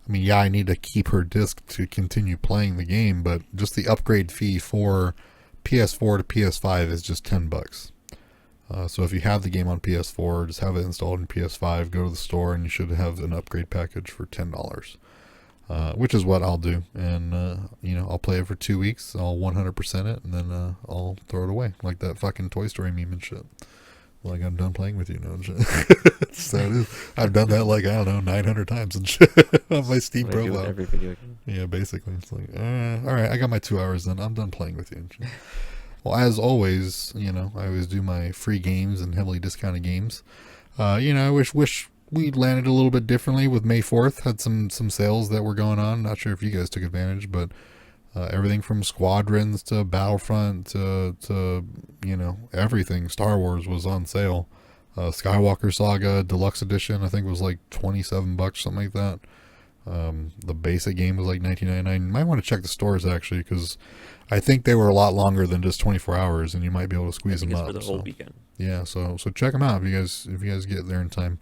I mean, yeah, I need to keep her disc to continue playing the game, but just the upgrade fee for PS4 to PS5 is just $10. So if you have the game on PS4, just have it installed in PS5, go to the store, and you should have an upgrade package for $10. Which is what I'll do. And, you know, I'll play it for 2 weeks. I'll 100% it, and then I'll throw it away. Like that fucking Toy Story meme and shit. Like, I'm done playing with you now and shit. So it is. I've done that, like, I don't know, 900 times and shit on my Steam What I do with profile. every video game. Yeah, basically. It's like, all right, I got my 2 hours then. I'm done playing with you and shit. Well, as always, you know, I always do my free games and heavily discounted games. You know, I wish we landed a little bit differently with May 4th. Had some sales that were going on. Not sure if you guys took advantage, but everything from Squadrons to Battlefront to you know, everything Star Wars was on sale. Skywalker Saga Deluxe Edition, I think, was like $27, something like that. The basic game was like $19.99. You might want to check the stores actually, because I think they were a lot longer than just 24 hours, and you might be able to squeeze them up for the whole weekend. Yeah, so check them out if you guys get there in time.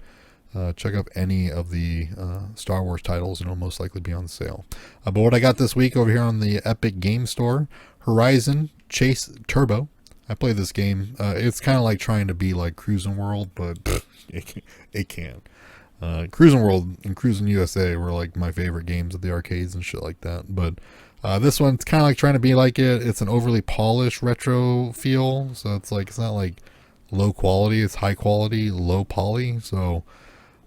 Check out any of the Star Wars titles, and it'll most likely be on sale. But what I got this week over here on the Epic Game Store, Horizon Chase Turbo. I played this game. It's kind of like trying to be like Cruis'n World, but it can't. Cruis'n World and Cruis'n USA were like my favorite games at the arcades and shit like that. But this one's kind of like trying to be like it. It's an overly polished retro feel, so it's not like low quality. It's high quality, low poly. So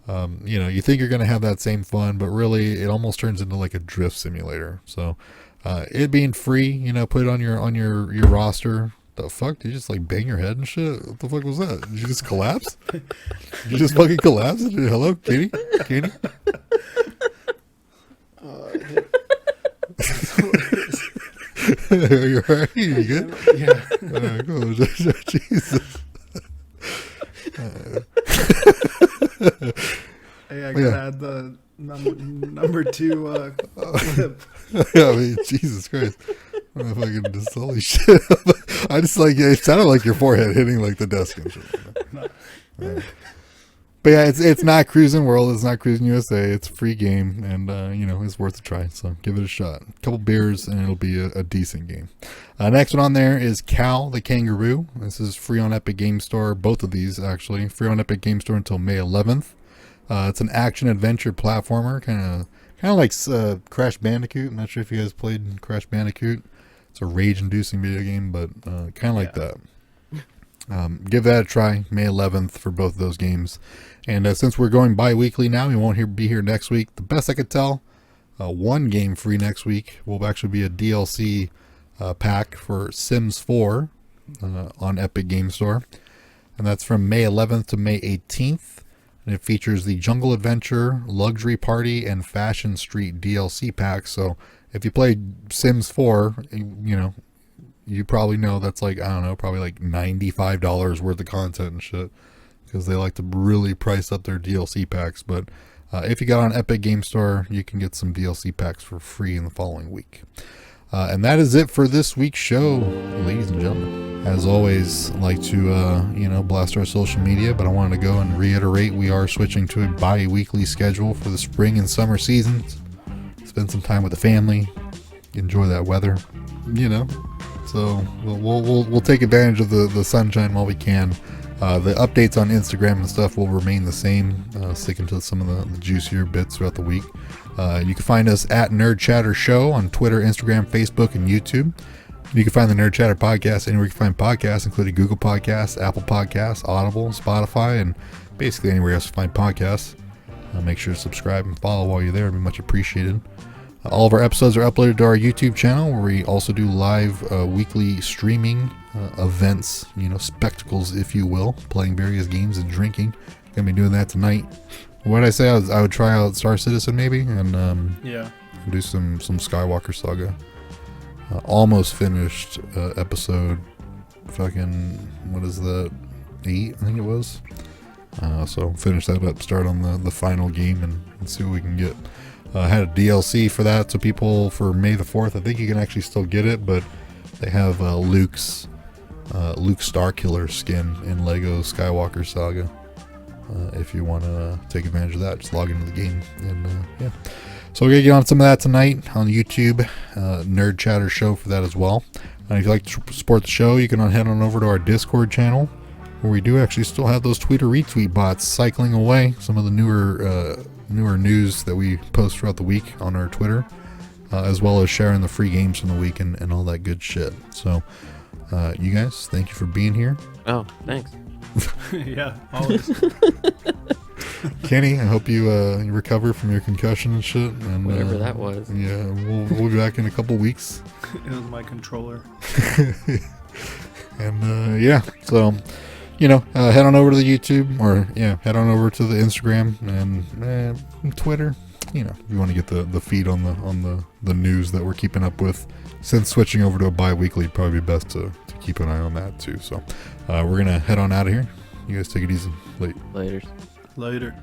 you know, you think you're going to have that same fun, but really it almost turns into like a drift simulator. So it being free, you know, put it on your roster. The fuck? Did you just like bang your head and shit? What the fuck was that? Did you just collapse? Did you just fucking collapse? Hello, Katie? Katie? Are you alright? You good? Yeah. Alright, cool. Jesus. Hey, I gotta add the number 2 clip. Yeah, I mean, Jesus Christ. I'm fucking just holy shit. I just like, it sounded like your forehead hitting like the desk and shit. Yeah. But yeah, it's not Cruis'n World, it's not Cruis'n USA, it's a free game, and you know, it's worth a try, so give it a shot. A couple beers and it'll be a decent game. Next one on there is Cal the Kangaroo. This is free on Epic Game Store, both of these actually, free on Epic Game Store until May 11th. It's an action adventure platformer, kind of like Crash Bandicoot. I'm not sure if you guys played Crash Bandicoot. It's a rage-inducing video game, but kind of like that. Give that a try, May 11th for both of those games. And since we're going bi-weekly now, we won't be here next week. The best I could tell, one game free next week will actually be a DLC pack for Sims 4 on Epic Game Store. And that's from May 11th to May 18th. And it features the Jungle Adventure, Luxury Party, and Fashion Street DLC packs. So if you played Sims 4, you know, you probably know that's like, I don't know, probably like $95 worth of content and shit, because they like to really price up their DLC packs. But if you got on Epic Game Store, you can get some DLC packs for free in the following week. And that is it for this week's show, ladies and gentlemen. As always, I like to, you know, blast our social media, but I wanted to go and reiterate we are switching to a bi-weekly schedule for the spring and summer seasons. Spend some time with the family, enjoy that weather, you know. So we'll take advantage of the sunshine while we can. The updates on Instagram and stuff will remain the same, sticking to some of the juicier bits throughout the week. You can find us at Nerd Chatter Show on Twitter, Instagram, Facebook, and YouTube. You can find the Nerd Chatter Podcast anywhere you can find podcasts, including Google Podcasts, Apple Podcasts, Audible, Spotify, and basically anywhere else you find podcasts. Make sure to subscribe and follow while you're there. It'd be much appreciated. All of our episodes are uploaded to our YouTube channel, where we also do live weekly streaming events, spectacles, if you will, playing various games and drinking. Gonna be doing that tonight. What did I say? I would try out Star Citizen maybe, and do some Skywalker Saga. Almost finished episode what is that, 8 I think it was. So finish that up, start on the final game, and see what we can get. Had a DLC for that, so people, for May the 4th, I think you can actually still get it, but they have Luke Starkiller skin in Lego Skywalker Saga. If you want to take advantage of that, just log into the game, and yeah. So we're going to get on some of that tonight on YouTube, Nerd Chatter show for that as well. And if you'd like to support the show, you can head on over to our Discord channel, where we do actually still have those tweet or retweet bots cycling away some of the newer news that we post throughout the week on our Twitter, as well as sharing the free games from the week and all that good shit. So you guys, thank you for being here. Oh, thanks. Yeah, always. Kenny, I hope you recover from your concussion and shit. And whatever that was. Yeah, we'll be back in a couple weeks. It was my controller. And yeah, so head on over to the YouTube, or head on over to the Instagram and Twitter. If you want to get the feed on the news that we're keeping up with. Since switching over to a bi-weekly, it'd probably be best to keep an eye on that too. So we're gonna head on out of here. You guys take it easy. Later. Later.